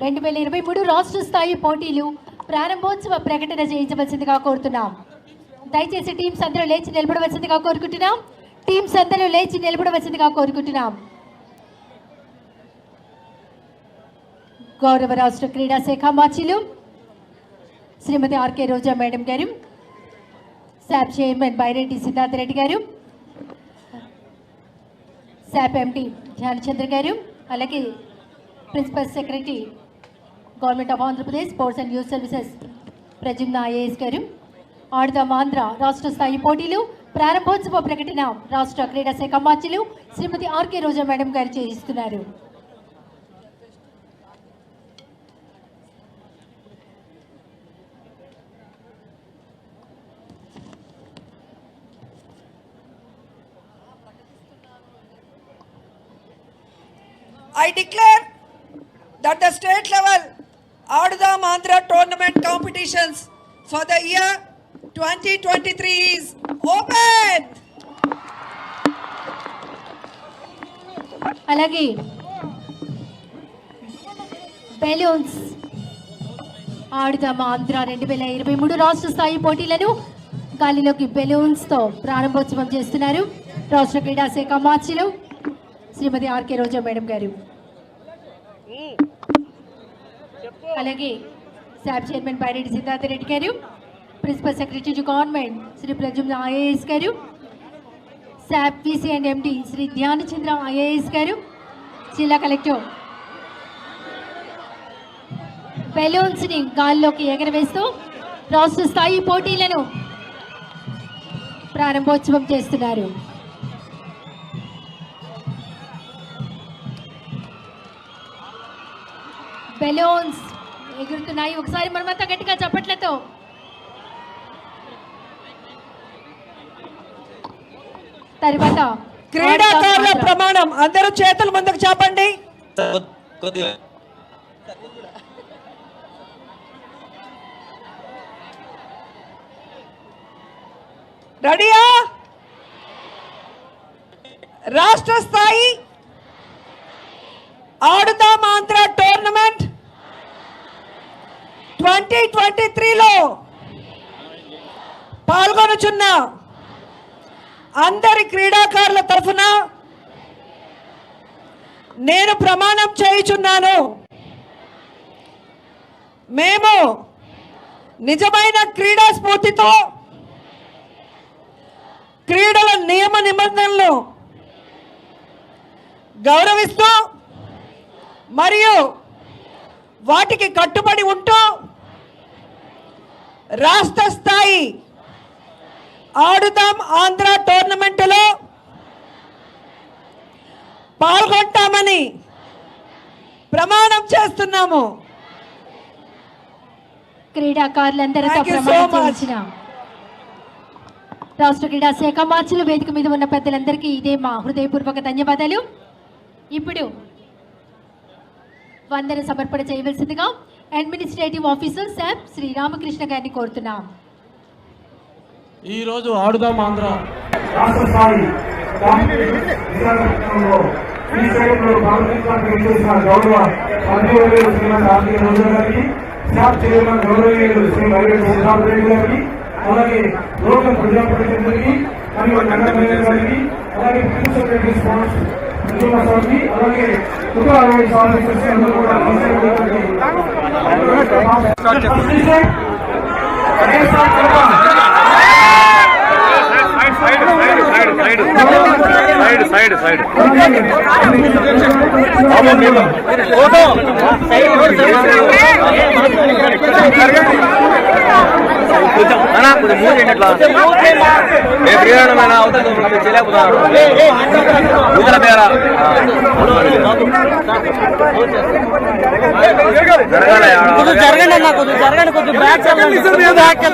2023 రాష్ట్ర స్థాయి పోటీలు ప్రారంభోత్సవ ప్రకటన చేయించవలసిందిగా కోరుతున్నాం. దయచేసి టీమ్స్ అందరూ లేచి నిలబడవలసిందిగా కోరుకుంటున్నాం. టీమ్స్ అందరూ లేచి నిలబడవలసిందిగా కోరుకుంటున్నాం. గౌరవ రాష్ట్ర క్రీడా శాఖ మాచిలు శ్రీమతి ఆర్కే రోజా మేడం గారు, శాప్ చైర్మన్ బైరెడ్డి సిద్ధార్థ రెడ్డి గారు, శాప్ ఎండి ధ్యానచంద్ర గారు, అలాగే principal secretary government of Andhra Pradesh sports and youth services ప్రజుమ్న IAS గారు, ఆడుదాం ఆంధ్ర రాష్ట్ర స్థాయి పోటీలు ప్రారంభోత్సవ ప్రకటన రాష్ట్ర క్రీడా శాఖ మాచిలు శ్రీమతి ఆర్కే రోజా మేడం గారు చేయిస్తున్నారు. I declare that the state level Adudam Andhra tournament competitions for the year 2023 is open. అలాగే బెలూన్స్ ఆడుదాం ఆంధ్ర 2023 రాష్ట్ర స్థాయి పోటీలను గాలిలోకి బెలూన్స్తో ప్రారంభోత్సవం చేస్తున్నారు రాష్ట్ర క్రీడా శాఖ మార్చిలు శ్రీమతి ఆర్కే రోజా మేడం గారు. అలాగే SAAP chairman Byreddy Siddhartha Reddy garu, principal secretary to government Shri Pradyumna IAS garu, SAAP PC and MD Shri Dhyanachandra IAS garu, జిల్లా కలెక్టర్ బెలూన్స్ని గాల్లోకి ఎగరవేస్తూ రాష్ట్ర స్థాయి పోటీలను ప్రారంభోత్సవం చేస్తున్నారు. బెలూన్స్ ఎగురుతున్నాయి. ఒకసారి మనమంతా గట్టిగా చప్పట్లతో తర్వాత క్రీడాకారుల ప్రమాణం. అందరూ చేతులు ముందుకు చాపండి. రెడీయా? రాష్ట్ర స్థాయి ఆడుదాం ఆంధ్ర టోర్నమెంట్ 2023లో పాల్గొనుచున్న అందరి క్రీడాకారుల తరఫున నేను ప్రమాణం చేయుచున్నాను. మేము నిజమైన క్రీడా స్ఫూర్తితో క్రీడల నియమ నిబంధనలను గౌరవిస్తూ మరియు వాటికి కట్టుబడి ఉంటూ రాష్ట్ర స్థాయి ఆడుదాం ఆంధ్ర టోర్నమెంటులో పాల్గొంటామని ప్రమాణం చేస్తున్నాము. క్రీడాకారులందరితో ప్రమాణం చేయించిన రాష్ట్ర క్రీడా శాఖ మార్చిలు వేదిక మీద ఉన్న పెద్దలందరికీ ఇదే మా హృదయపూర్వక ధన్యవాదాలు. ఇప్పుడు వందన సమర్పణ చేయవలసిందిగా administrative officer SAAP Sri Ramakrishna గారిని కోరుతున్నాం. ఈరోజు ఆడుదాం ఆంధ్ర రాష్ట్ర స్థాయి విశాఖపట్నంలో ఈ సైట్లో పాల్గొనడానికి చేసిన గౌరవ మంత్రివర్యులు శ్రీమతి ఆర్కే రోజా గారికి, శాప్ చైర్మన్ గౌరవనీయులు శ్రీ బైరెడ్డి సిద్ధార్థ రెడ్డి గారికి, అలాగే లోకల్ ప్రజాప్రతినిధులకి మరియు నగర మేయర్ గారికి, అలాగే ప్రిన్సిపల్ సెక్రటరీ స్పోర్ట్స్ గారికి, అలాగే ఉప ఆర్గనైజ్ ఆఫీసర్స్ అందరూ కూడా కొంచెం కొద్దిగా మూవ్ చేయండి అట్లా రేపు ప్రియమైన అవుతుంది చేయలేకపోతున్నారు ఊతల పేర జరగండి కొద్దిగా బ్యాక్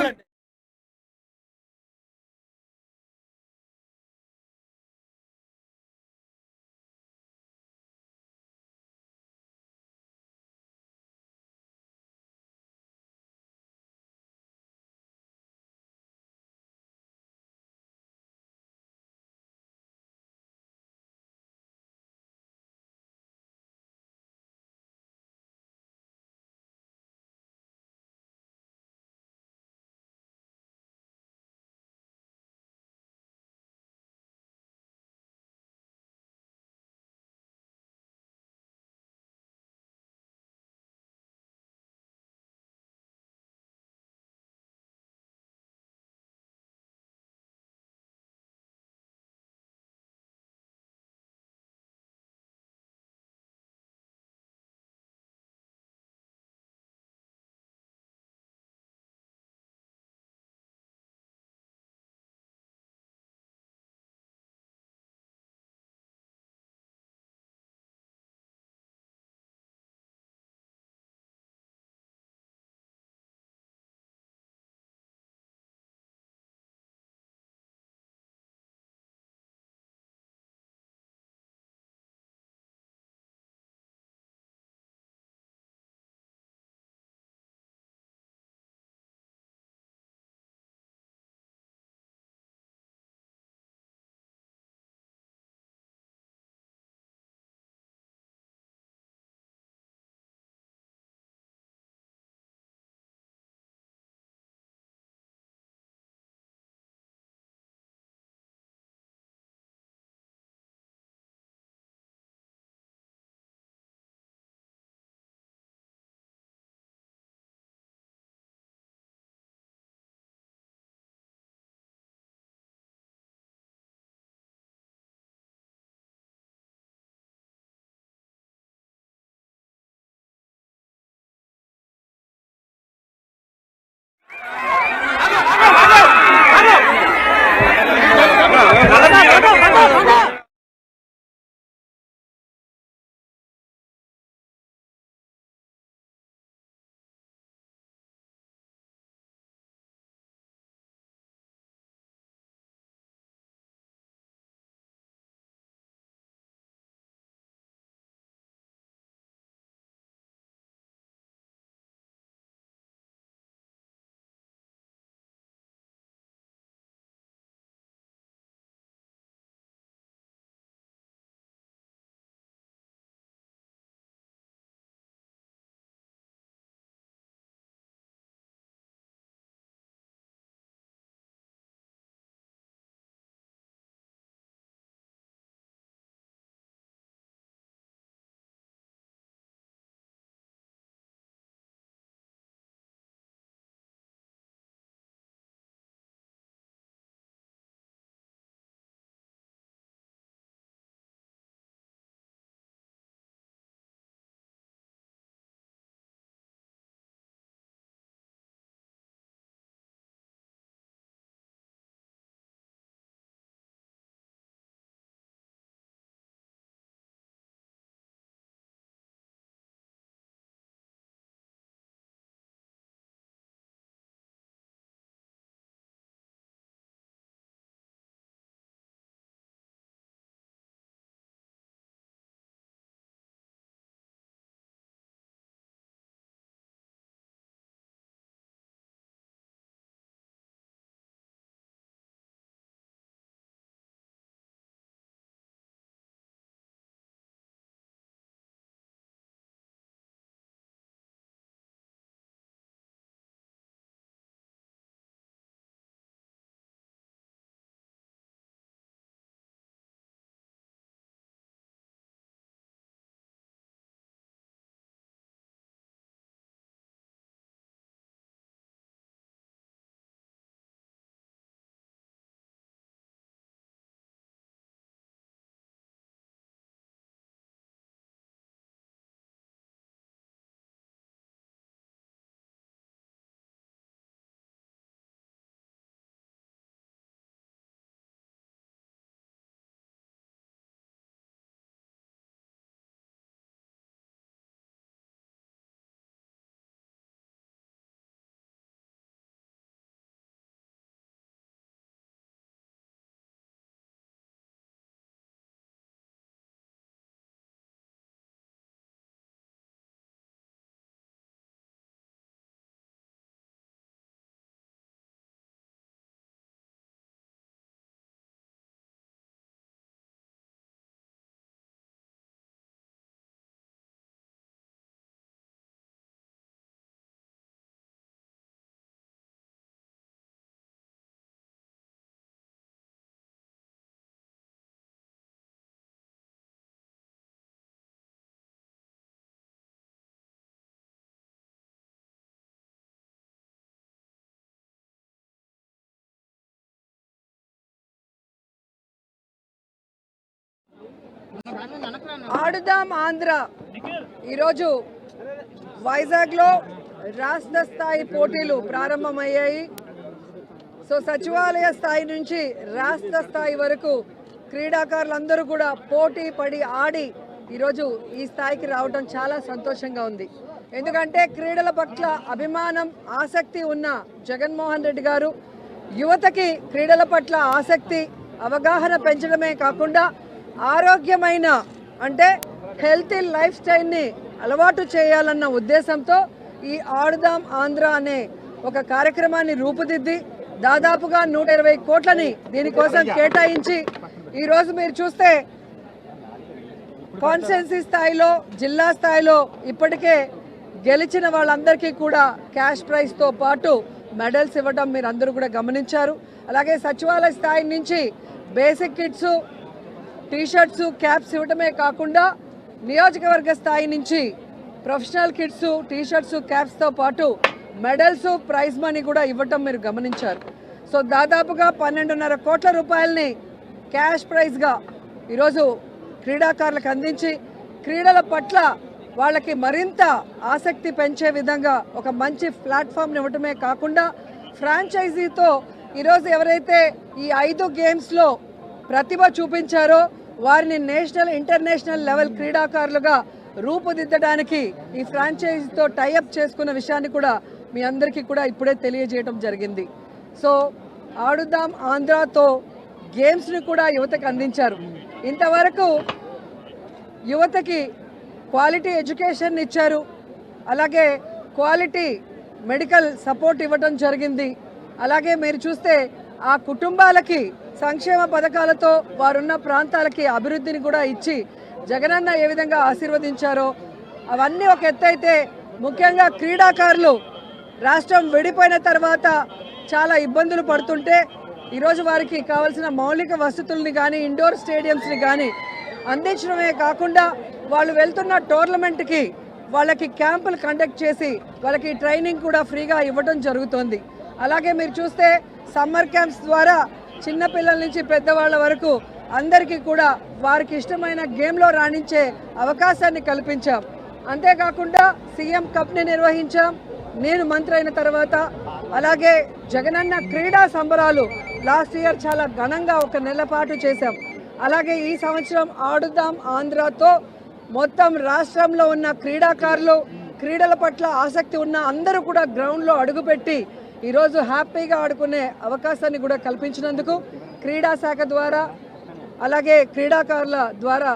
ఆడుదాం ఆంధ్ర ఈరోజు వైజాగ్లో రాష్ట్ర స్థాయి పోటీలు ప్రారంభమయ్యాయి. సో సచివాలయ స్థాయి నుంచి రాష్ట్ర స్థాయి వరకు క్రీడాకారులందరూ కూడా పోటీ పడి ఆడి ఈరోజు ఈ స్థాయికి రావడం చాలా సంతోషంగా ఉంది. ఎందుకంటే క్రీడల పట్ల అభిమానం ఆసక్తి ఉన్న జగన్మోహన్ రెడ్డి గారు యువతకి క్రీడల పట్ల ఆసక్తి అవగాహన పెంచడమే కాకుండా ఆరోగ్యమైన అంటే హెల్తీ లైఫ్ స్టైల్ని అలవాటు చేయాలన్న ఉద్దేశంతో ఈ ఆడుదాం ఆంధ్ర అనే ఒక కార్యక్రమాన్ని రూపుదిద్ది దాదాపుగా 120 కోట్లని దీనికోసం కేటాయించి ఈరోజు మీరు చూస్తే కాన్స్టిట్యున్సీ స్థాయిలో జిల్లా స్థాయిలో ఇప్పటికే గెలిచిన వాళ్ళందరికీ కూడా క్యాష్ ప్రైజ్తో పాటు మెడల్స్ ఇవ్వడం మీరు అందరూ కూడా గమనించారు. అలాగే సచివాలయ స్థాయి నుంచి బేసిక్ కిట్స్ టీషర్ట్స్ క్యాప్స్ ఇవ్వడమే కాకుండా నియోజకవర్గ స్థాయి నుంచి ప్రొఫెషనల్ కిట్స్ టీషర్ట్స్ క్యాప్స్తో పాటు మెడల్స్ ప్రైజ్ మనీ కూడా ఇవ్వటం మీరు గమనించారు. సో దాదాపుగా 12.5 కోట్ల రూపాయలని క్యాష్ ప్రైజ్గా ఈరోజు క్రీడాకారులకు అందించి క్రీడల పట్ల వాళ్ళకి మరింత ఆసక్తి పెంచే విధంగా ఒక మంచి ప్లాట్ఫామ్ని ఇవ్వటమే కాకుండా ఫ్రాంచైజీతో ఈరోజు ఎవరైతే ఈ 5 గేమ్స్లో ప్రతిభ చూపించారో వారిని నేషనల్ ఇంటర్నేషనల్ లెవెల్ క్రీడాకారులుగా రూపుదిద్దడానికి ఈ ఫ్రాంచైజీతో టైఅప్ చేసుకున్న విషయాన్ని కూడా మీ అందరికీ కూడా ఇప్పుడే తెలియజేయడం జరిగింది. సో ఆడుదాం ఆంధ్రాతో గేమ్స్ని కూడా యువతకు అందించారు. ఇంతవరకు యువతకి క్వాలిటీ ఎడ్యుకేషన్ ఇచ్చారు, అలాగే క్వాలిటీ మెడికల్ సపోర్ట్ ఇవ్వడం జరిగింది. అలాగే మీరు చూస్తే ఆ కుటుంబాలకి సంక్షేమ పథకాలతో వారున్న ప్రాంతాలకి అభివృద్ధిని కూడా ఇచ్చి జగనన్న ఏ విధంగా ఆశీర్వదించారో అవన్నీ ఒక ఎత్తైతే ముఖ్యంగా క్రీడాకారులు రాష్ట్రం విడిపోయిన తర్వాత చాలా ఇబ్బందులు పడుతుంటే ఈరోజు వారికి కావాల్సిన మౌలిక వసతుల్ని కానీ ఇండోర్ స్టేడియంస్ని కానీ అందించడమే కాకుండా వాళ్ళు వెళ్తున్న టోర్నమెంట్కి వాళ్ళకి క్యాంపులు కండక్ట్ చేసి వాళ్ళకి ట్రైనింగ్ కూడా ఫ్రీగా ఇవ్వడం జరుగుతుంది. అలాగే మీరు చూస్తే సమ్మర్ క్యాంప్స్ ద్వారా చిన్నపిల్లల నుంచి పెద్దవాళ్ళ వరకు అందరికీ కూడా వారికి ఇష్టమైన గేమ్లో రాణించే అవకాశాన్ని కల్పించాం. అంతేకాకుండా సీఎం కప్ని నిర్వహించాం నేను మంత్రి అయిన తర్వాత. అలాగే జగనన్న క్రీడా సంబరాలు లాస్ట్ ఇయర్ చాలా ఘనంగా 1 నెల పాటు చేశాం. అలాగే ఈ సంవత్సరం ఆడుదాం ఆంధ్రాతో మొత్తం రాష్ట్రంలో ఉన్న క్రీడాకారులు క్రీడల పట్ల ఆసక్తి ఉన్న అందరూ కూడా గ్రౌండ్లో అడుగుపెట్టి ఈరోజు హ్యాపీగా ఆడుకునే అవకాశాన్ని కూడా కల్పించినందుకు క్రీడా శాఖ ద్వారా అలాగే క్రీడాకారుల ద్వారా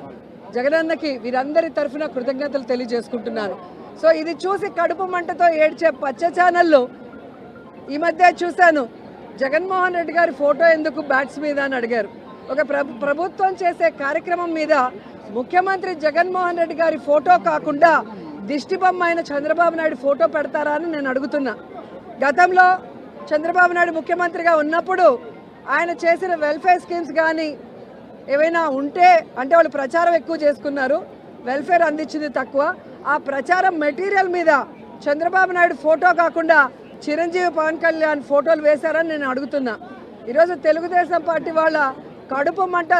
జగనన్నకి వీరందరి తరఫున కృతజ్ఞతలు తెలియజేసుకుంటున్నాను. సో ఇది చూసి కడుపు మంటతో ఏడ్చే పచ్చ ఛానళ్ళు ఈ మధ్య చూశాను. జగన్మోహన్ రెడ్డి గారి ఫోటో ఎందుకు బ్యాట్స్ మీద అని అడిగారు. ఒక ప్రభుత్వం చేసే కార్యక్రమం మీద ముఖ్యమంత్రి జగన్మోహన్ రెడ్డి గారి ఫోటో కాకుండా దిష్టిబొమ్మ అయిన చంద్రబాబు నాయుడు ఫోటో పెడతారా అని నేను అడుగుతున్నా. గతంలో చంద్రబాబు నాయుడు ముఖ్యమంత్రిగా ఉన్నప్పుడు ఆయన చేసిన వెల్ఫేర్ స్కీమ్స్ కానీ ఏవైనా ఉంటే అంటే వాళ్ళు ప్రచారం ఎక్కువ చేసుకున్నారు, వెల్ఫేర్ అందించింది తక్కువ. ఆ ప్రచారం మెటీరియల్ మీద చంద్రబాబు నాయుడు ఫోటో కాకుండా చిరంజీవి పవన్ కళ్యాణ్ ఫోటోలు వేశారని నేను అడుగుతున్నా. ఈరోజు తెలుగుదేశం పార్టీ వాళ్ళ కడుపు మంట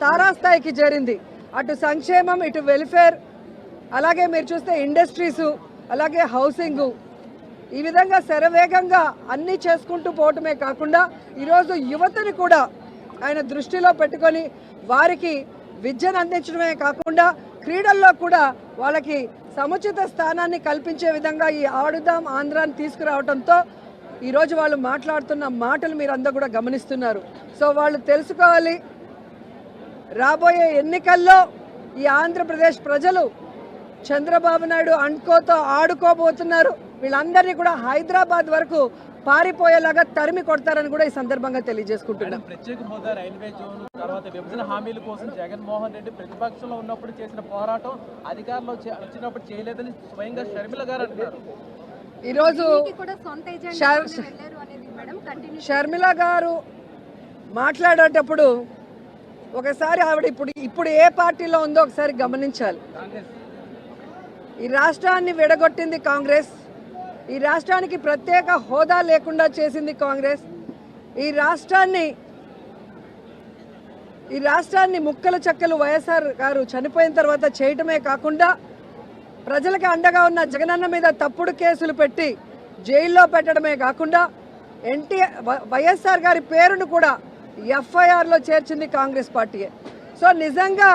తారాస్థాయికి చేరింది. అటు సంక్షేమం ఇటు వెల్ఫేర్ అలాగే మీరు చూస్తే ఇండస్ట్రీసు అలాగే హౌసింగు ఈ విధంగా శరవేగంగా అన్నీ చేసుకుంటూ పోవటమే కాకుండా ఈరోజు యువతని కూడా ఆయన దృష్టిలో పెట్టుకొని వారికి విద్యను అందించడమే కాకుండా క్రీడల్లో కూడా వాళ్ళకి సముచిత స్థానాన్ని కల్పించే విధంగా ఈ ఆడుదాం ఆంధ్రాని తీసుకురావడంతో ఈరోజు వాళ్ళు మాట్లాడుతున్న మాటలు మీరు అందరూ కూడా గమనిస్తున్నారు. సో వాళ్ళు తెలుసుకోవాలి, రాబోయే ఎన్నికల్లో ఈ ఆంధ్రప్రదేశ్ ప్రజలు చంద్రబాబు నాయుడు అండ్కోతో ఆడుకోబోతున్నారు. వీళ్ళందరినీ కూడా హైదరాబాద్ వరకు పారిపోయేలాగా తరిమి కొడతారని కూడా ఈ సందర్భంగా తెలియజేసుకుంటున్నాం. ప్రత్యేక హోదా రైల్వే జోన్ తర్వాత విభజన హామీల కోసం జగన్మోహన్ రెడ్డి ప్రతిపక్షంలో ఉన్నప్పుడు చేసిన పోరాటం అధికారంలో వచ్చినప్పుడు చేయలేదని స్వయంగా షర్మిల గారు అంటారు. ఈరోజు షర్మిల గారు మాట్లాడేటప్పుడు ఒకసారి ఆవిడ ఇప్పుడు ఏ పార్టీలో ఉందో ఒకసారి గమనించాలి. ఈ రాష్ట్రాన్ని విడగొట్టింది కాంగ్రెస్, ఈ రాష్ట్రానికి ప్రత్యేక హోదా లేకుండా చేసింది కాంగ్రెస్, ఈ రాష్ట్రాన్ని ఈ రాష్ట్రాన్ని ముక్కలు చెక్కలు వైఎస్ఆర్ గారు చనిపోయిన తర్వాత చేయటమే కాకుండా ప్రజలకు అండగా ఉన్న జగనన్న మీద తప్పుడు కేసులు పెట్టి జైల్లో పెట్టడమే కాకుండా వైఎస్ఆర్ గారి పేరును కూడా ఎఫ్ఐఆర్లో చేర్చింది కాంగ్రెస్ పార్టీయే. సో నిజంగా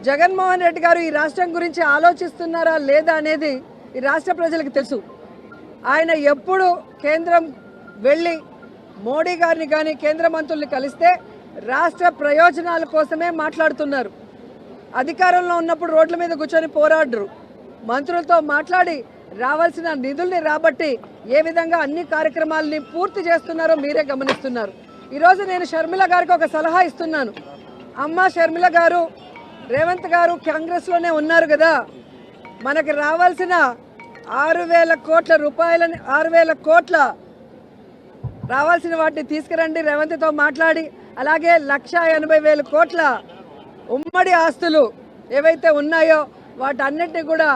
జగన్మోహన్ రెడ్డి గారు ఈ రాష్ట్రం గురించి ఆలోచిస్తున్నారా లేదా అనేది ఈ రాష్ట్ర ప్రజలకు తెలుసు. ఆయన ఎప్పుడు కేంద్రం వెళ్ళి మోడీ గారిని కానీ కేంద్ర మంత్రుల్ని కలిస్తే రాష్ట్ర ప్రయోజనాల కోసమే మాట్లాడుతున్నారు. అధికారంలో ఉన్నప్పుడు రోడ్ల మీద కూర్చొని పోరాడరు. మంత్రులతో మాట్లాడి రావాల్సిన నిధుల్ని రాబట్టి ఏ విధంగా అన్ని కార్యక్రమాలని పూర్తి చేస్తున్నారో మీరే గమనిస్తున్నారు. ఈరోజు నేను షర్మిల గారికి ఒక సలహా ఇస్తున్నాను. అమ్మ షర్మిల గారు, రేవంత్ గారు కాంగ్రెస్లోనే ఉన్నారు కదా, మనకి రావాల్సిన 6,000 కోట్ల రూపాయలని 6,000 కోట్ల రావాల్సిన వాటిని తీసుకురండి రేవంత్తో మాట్లాడి. అలాగే 1,80,000 కోట్ల ఉమ్మడి ఆస్తులు ఏవైతే ఉన్నాయో వాటన్నిటిని కూడా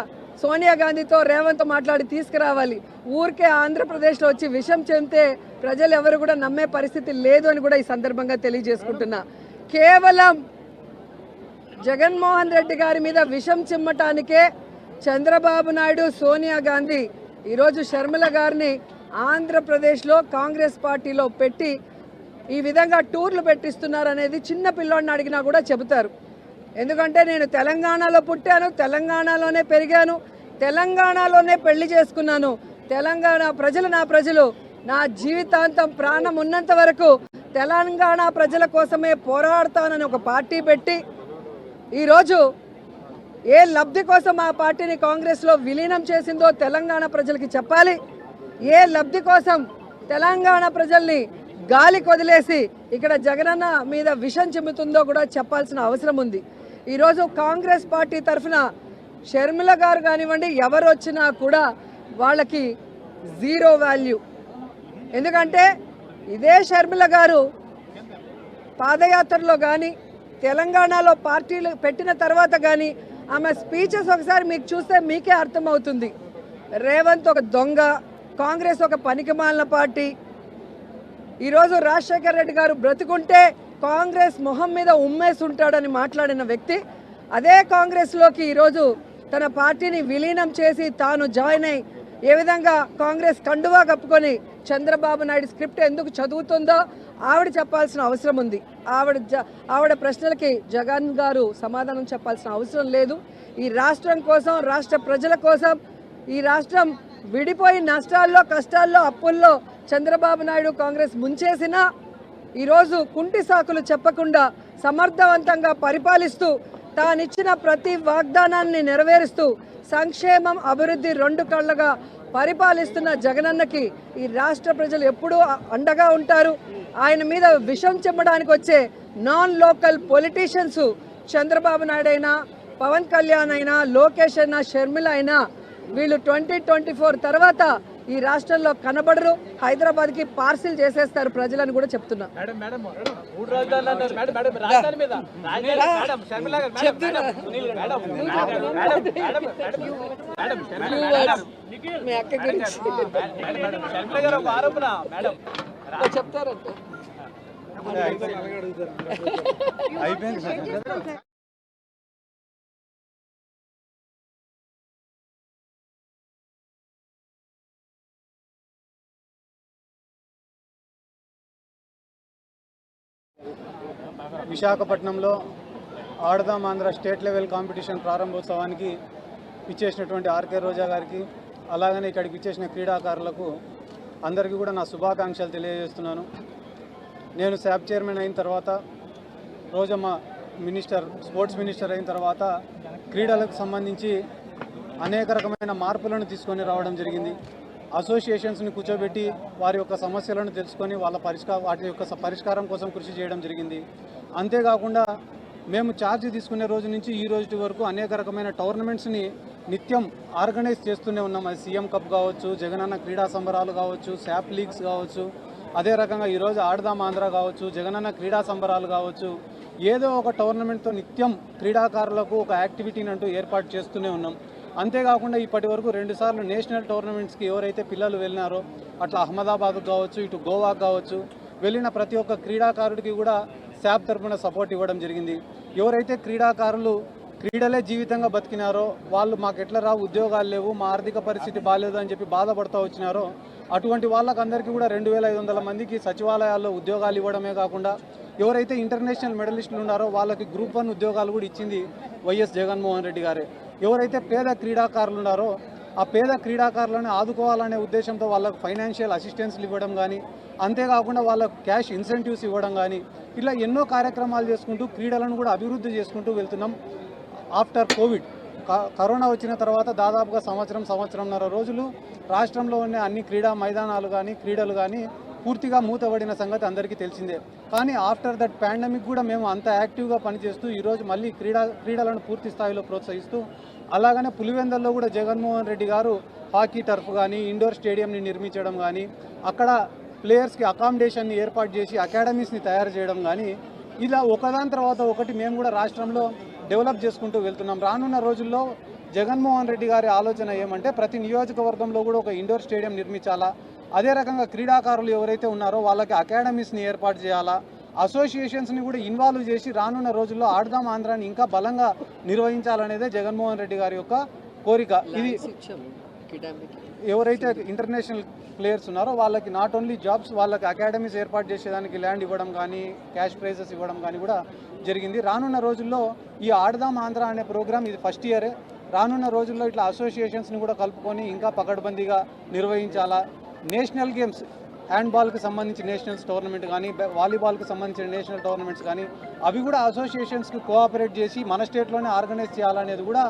సోనియా గాంధీతో రేవంత్ మాట్లాడి తీసుకురావాలి. ఊరికే ఆంధ్రప్రదేశ్లో వచ్చి విషం చెందితే ప్రజలు ఎవరు కూడా నమ్మే పరిస్థితి లేదు అని కూడా ఈ సందర్భంగా తెలియజేసుకుంటున్నా. కేవలం జగన్మోహన్ రెడ్డి గారి మీద విషం చిమ్మటానికే చంద్రబాబు నాయుడు, సోనియా గాంధీ ఈరోజు షర్మిల గారిని ఆంధ్రప్రదేశ్లో కాంగ్రెస్ పార్టీలో పెట్టి ఈ విధంగా టూర్లు పెట్టిస్తున్నారు అనేది చిన్న పిల్లోడిని అడిగినా కూడా చెబుతారు. ఎందుకంటే నేను తెలంగాణలో పుట్టాను, తెలంగాణలోనే పెరిగాను, తెలంగాణలోనే పెళ్లి చేసుకున్నాను. తెలంగాణ ప్రజలు నా ప్రజలు. నా జీవితాంతం ప్రాణం ఉన్నంత వరకు తెలంగాణ ప్రజల కోసమే పోరాడతానని ఒక పార్టీ పెట్టి ఈరోజు ఏ లబ్ధి కోసం ఆ పార్టీని కాంగ్రెస్లో విలీనం చేసిందో తెలంగాణ ప్రజలకి చెప్పాలి. ఏ లబ్ధి కోసం తెలంగాణ ప్రజల్ని గాలి కొదిలేసి ఇక్కడ జగనన్న మీద విషం చిమ్ముతుందో కూడా చెప్పాల్సిన అవసరం ఉంది. ఈరోజు కాంగ్రెస్ పార్టీ తరఫున షర్మిల గారు కానివ్వండి, ఎవరు వచ్చినా కూడా వాళ్ళకి జీరో వాల్యూ. ఎందుకంటే ఇదే షర్మిల గారు పాదయాత్రలో కానీ తెలంగాణలో పార్టీలు పెట్టిన తర్వాత కానీ ఆమె స్పీచెస్ ఒకసారి మీకు చూస్తే మీకే అర్థమవుతుంది. రేవంత్ ఒక దొంగ, కాంగ్రెస్ ఒక పనికిమాలిన పార్టీ. ఈరోజు రాజశేఖర రెడ్డి గారు బ్రతుకుంటే కాంగ్రెస్ మొహం మీద ఉమ్మేసి ఉంటాడని మాట్లాడిన వ్యక్తి అదే కాంగ్రెస్లోకి ఈరోజు తన పార్టీని విలీనం చేసి తాను జాయిన్ అయ్యి ఏ విధంగా కాంగ్రెస్ కండువా కప్పుకొని చంద్రబాబు నాయుడు స్క్రిప్ట్ ఎందుకు చదువుతుందో ఆవిడ చెప్పాల్సిన అవసరం ఉంది. ఆవిడ ప్రశ్నలకి జగన్ గారు సమాధానం చెప్పాల్సిన అవసరం లేదు. ఈ రాష్ట్రం కోసం, రాష్ట్ర ప్రజల కోసం, ఈ రాష్ట్రం విడిపోయి నష్టాల్లో, కష్టాల్లో, అప్పుల్లో చంద్రబాబు నాయుడు కాంగ్రెస్ ముంచేసినా ఈరోజు కుంటి సాకులు చెప్పకుండా సమర్థవంతంగా పరిపాలిస్తూ తానిచ్చిన ప్రతి వాగ్దానాన్ని నెరవేరుస్తూ సంక్షేమం, అభివృద్ధి రెండు కళ్ళగా పరిపాలిస్తున్న జగనన్నకి ఈ రాష్ట్ర ప్రజలు ఎప్పుడూ అండగా ఉంటారు. ఆయన మీద విషం చెమ్మడానికి వచ్చే non local politicians Chandrababu Naidu అయినా, పవన్ కళ్యాణ్ అయినా, లోకేష్ అయినా, షర్మిల అయినా వీళ్ళు 2024 తర్వాత ఈ రాష్ట్రంలో కనబడరు. హైదరాబాద్కి పార్సిల్ చేసేస్తారు ప్రజలని కూడా చెప్తున్నా. మీ అక్క గురించి చెప్తారంట. విశాఖపట్నంలో ఆడదాం ఆంధ్ర స్టేట్ లెవెల్ కాంపిటీషన్ ప్రారంభోత్సవానికి ఇచ్చేసినటువంటి ఆర్కే రోజా గారికి, అలాగనే ఇక్కడికి ఇచ్చేసిన క్రీడాకారులకు అందరికీ కూడా నా శుభాకాంక్షలు తెలియజేస్తున్నాను. నేను శాప్ చైర్మన్ అయిన తర్వాత, రోజమ్మ స్పోర్ట్స్ మినిస్టర్ అయిన తర్వాత క్రీడలకు సంబంధించి అనేక రకమైన మార్పులను తీసుకొని రావడం జరిగింది. అసోసియేషన్స్ని కూర్చోబెట్టి వారి యొక్క సమస్యలను తెలుసుకొని వాటి యొక్క పరిష్కారం కోసం కృషి చేయడం జరిగింది. అంతేకాకుండా మేము ఛార్జ్ తీసుకునే రోజు నుంచి ఈ రోజు వరకు అనేక రకమైన టోర్నమెంట్స్ని నిత్యం ఆర్గనైజ్ చేస్తూనే ఉన్నాం. అది సీఎం కప్ కావచ్చు, జగనన్న క్రీడా సంబరాలు కావచ్చు, శాప్ లీగ్స్ కావచ్చు, అదే రకంగా ఈరోజు ఆడదాం ఆంధ్ర కావచ్చు, జగనన్న క్రీడా సంబరాలు కావచ్చు, ఏదో ఒక టోర్నమెంట్తో నిత్యం క్రీడాకారులకు ఒక యాక్టివిటీని అంటూ ఏర్పాటు చేస్తూనే ఉన్నాం. అంతేకాకుండా ఇప్పటి వరకు 2 సార్లు నేషనల్ టోర్నమెంట్స్కి ఎవరైతే పిల్లలు వెళ్ళినారో, అట్లా అహ్మదాబాద్కు కావచ్చు, ఇటు గోవాకు కావచ్చు, వెళ్ళిన ప్రతి ఒక్క క్రీడాకారుడికి కూడా శాప్ తరఫున సపోర్ట్ ఇవ్వడం జరిగింది. ఎవరైతే క్రీడాకారులు క్రీడలే జీవితంగా బతికినారో, వాళ్ళు మాకు ఎట్లా రావు, ఉద్యోగాలు లేవు, మా ఆర్థిక పరిస్థితి బాగాలేదు అని చెప్పి బాధపడుతూ వచ్చినారో అటువంటి వాళ్ళకందరికీ కూడా 2500 మందికి సచివాలయాల్లో ఉద్యోగాలు ఇవ్వడమే కాకుండా ఎవరైతే ఇంటర్నేషనల్ మెడలిస్టులు ఉన్నారో వాళ్ళకి గ్రూప్ 1 ఉద్యోగాలు కూడా ఇచ్చింది వైఎస్ జగన్మోహన్ రెడ్డి గారే. ఎవరైతే పేద క్రీడాకారులు ఉన్నారో ఆ పేద క్రీడాకారులను ఆదుకోవాలనే ఉద్దేశంతో వాళ్ళకు ఫైనాన్షియల్ అసిస్టెన్స్లు ఇవ్వడం కానీ, అంతేకాకుండా వాళ్ళకు క్యాష్ ఇన్సెంటివ్స్ ఇవ్వడం కానీ, ఇలా ఎన్నో కార్యక్రమాలు చేసుకుంటూ క్రీడలను కూడా అభివృద్ధి చేసుకుంటూ వెళ్తున్నాం. ఆఫ్టర్ కోవిడ్ కరోనా వచ్చిన తర్వాత దాదాపుగా సంవత్సరంన్నర రోజులు రాష్ట్రంలో ఉన్న అన్ని క్రీడా మైదానాలు కానీ క్రీడలు కానీ పూర్తిగా మూతబడిన సంగతి అందరికీ తెలిసిందే. కానీ ఆఫ్టర్ దట్ పాండమిక్ కూడా మేము అంత యాక్టివ్గా పనిచేస్తూ ఈరోజు మళ్ళీ క్రీడలను పూర్తి స్థాయిలో ప్రోత్సహిస్తూ, అలాగనే పులివెందల్లో కూడా జగన్మోహన్ రెడ్డి గారు హాకీ టర్ఫ్ కానీ ఇండోర్ స్టేడియంని నిర్మించడం కానీ, అక్కడ ప్లేయర్స్కి అకామిడేషన్ని ఏర్పాటు చేసి అకాడమీస్ని తయారు చేయడం కానీ, ఇలా ఒకదాని తర్వాత ఒకటి మేము కూడా రాష్ట్రంలో డెవలప్ చేసుకుంటూ వెళ్తున్నాం. రానున్న రోజుల్లో జగన్మోహన్ రెడ్డి గారి ఆలోచన ఏమంటే ప్రతి నియోజకవర్గంలో కూడా ఒక ఇండోర్ స్టేడియం నిర్మించాలా, అదే రకంగా క్రీడాకారులు ఎవరైతే ఉన్నారో వాళ్ళకి అకాడమీస్ని ఏర్పాటు చేయాలా, అసోసియేషన్స్ని కూడా ఇన్వాల్వ్ చేసి రానున్న రోజుల్లో ఆడదాం ఆంధ్రాని ఇంకా బలంగా నిర్వహించాలనేదే జగన్మోహన్ రెడ్డి గారి యొక్క కోరిక. ఇది ఎవరైతే ఇంటర్నేషనల్ ప్లేయర్స్ ఉన్నారో వాళ్ళకి నాట్ ఓన్లీ జాబ్స్, వాళ్ళకి అకాడమీస్ ఏర్పాటు చేసేదానికి ల్యాండ్ ఇవ్వడం కానీ క్యాష్ ప్రైజెస్ ఇవ్వడం కానీ కూడా జరిగింది. రానున్న రోజుల్లో ఈ ఆడదాం ఆంధ్ర అనే ప్రోగ్రామ్ ఇది ఫస్ట్ ఇయరే. రానున్న రోజుల్లో ఇట్లా అసోసియేషన్స్ని కూడా కలుపుకొని ఇంకా పకడ్బందీగా నిర్వహించాలా. నేషనల్ గేమ్స్, హ్యాండ్బాల్కి సంబంధించి నేషనల్స్ టోర్నమెంట్ కానీ, వాలీబాల్కి సంబంధించిన నేషనల్ టోర్నమెంట్స్ కానీ అవి కూడా అసోసియేషన్స్కి కోఆపరేట్ చేసి మన స్టేట్లోనే ఆర్గనైజ్ చేయాలనేది కూడా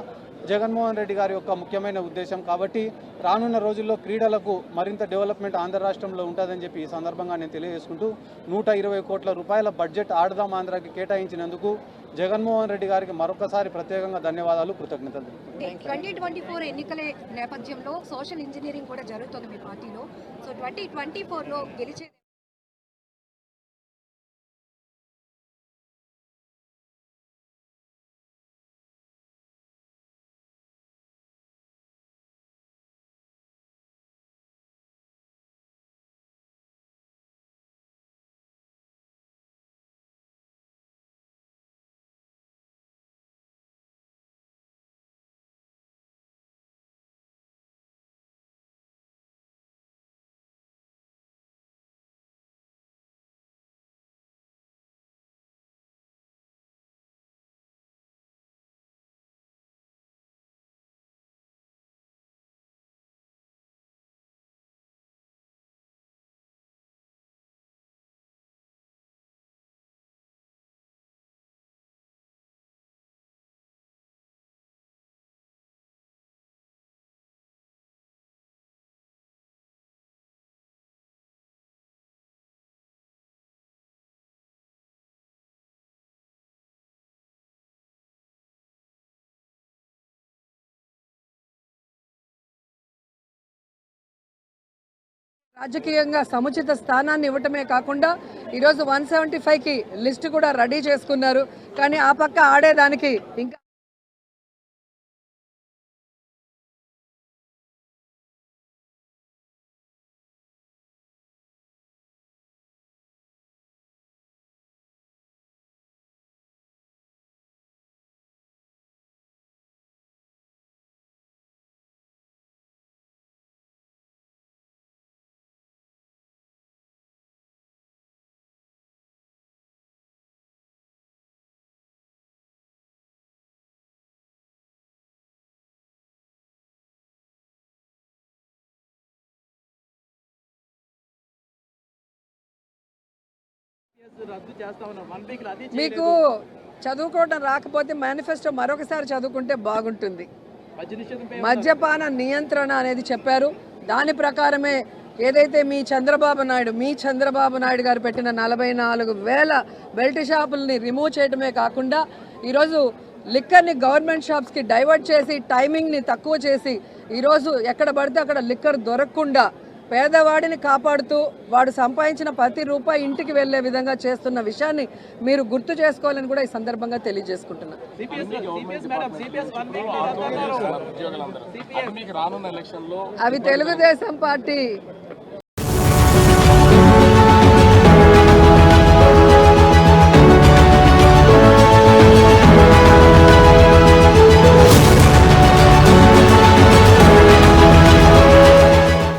జగన్మోహన్ రెడ్డి గారి యొక్క ముఖ్యమైన ఉద్దేశం. కాబట్టి రానున్న రోజుల్లో క్రీడలకు మరింత డెవలప్మెంట్ ఆంధ్ర రాష్ట్రంలో ఉంటుందని చెప్పి ఈ సందర్భంగా నేను తెలియజేసుకుంటూ 120 కోట్ల రూపాయల బడ్జెట్ ఆడదాం ఆంధ్రాకి కేటాయించినందుకు జగన్మోహన్ రెడ్డి గారికి మరొకసారి ప్రత్యేకంగా ధన్యవాదాలు, కృతజ్ఞతలు. 2024 ఎన్నికల నేపథ్యంలో సోషల్ ఇంజనీరింగ్ కూడా జరుగుతుంది మీ పార్టీలో. సో 2024లో గెలిచే రాజకీయంగా సముచిత స్థానాన్ని ఇవ్వటమే కాకుండా ఈరోజు 175కి లిస్ట్ కూడా రెడీ చేసుకున్నారు. కానీ ఆ పక్క ఆడేదానికి ఇంకా రద్దు చేస్తా ఉన్నారు 1 వీక్ లో. అది మీకు చదువుకోవడం రాకపోతే మేనిఫెస్టో మరొకసారి చదువుకుంటే బాగుంటుంది. మద్యపాన నియంత్రణ అనేది చెప్పారు. దాని ప్రకారమే ఏదైతే మీ చంద్రబాబు నాయుడు గారు పెట్టిన 44,000 బెల్ట్ షాపుల్ని రిమూవ్ చేయడమే కాకుండా ఈరోజు లిక్కర్ని గవర్నమెంట్ షాప్స్కి డైవర్ట్ చేసి టైమింగ్ని తక్కువ చేసి ఈరోజు ఎక్కడ పడితే అక్కడ లిక్కర్ దొరకకుండా పేదవాడిని కాపాడుతూ వాడు సంపాదించిన ప్రతి రూపాయి ఇంటికి వెళ్లే విధంగా చేస్తున్న విషయాన్ని మీరు గుర్తు చేసుకోవాలని కూడా ఈ సందర్భంగా తెలియజేసుకుంటున్నాను. అవి తెలుగుదేశం పార్టీ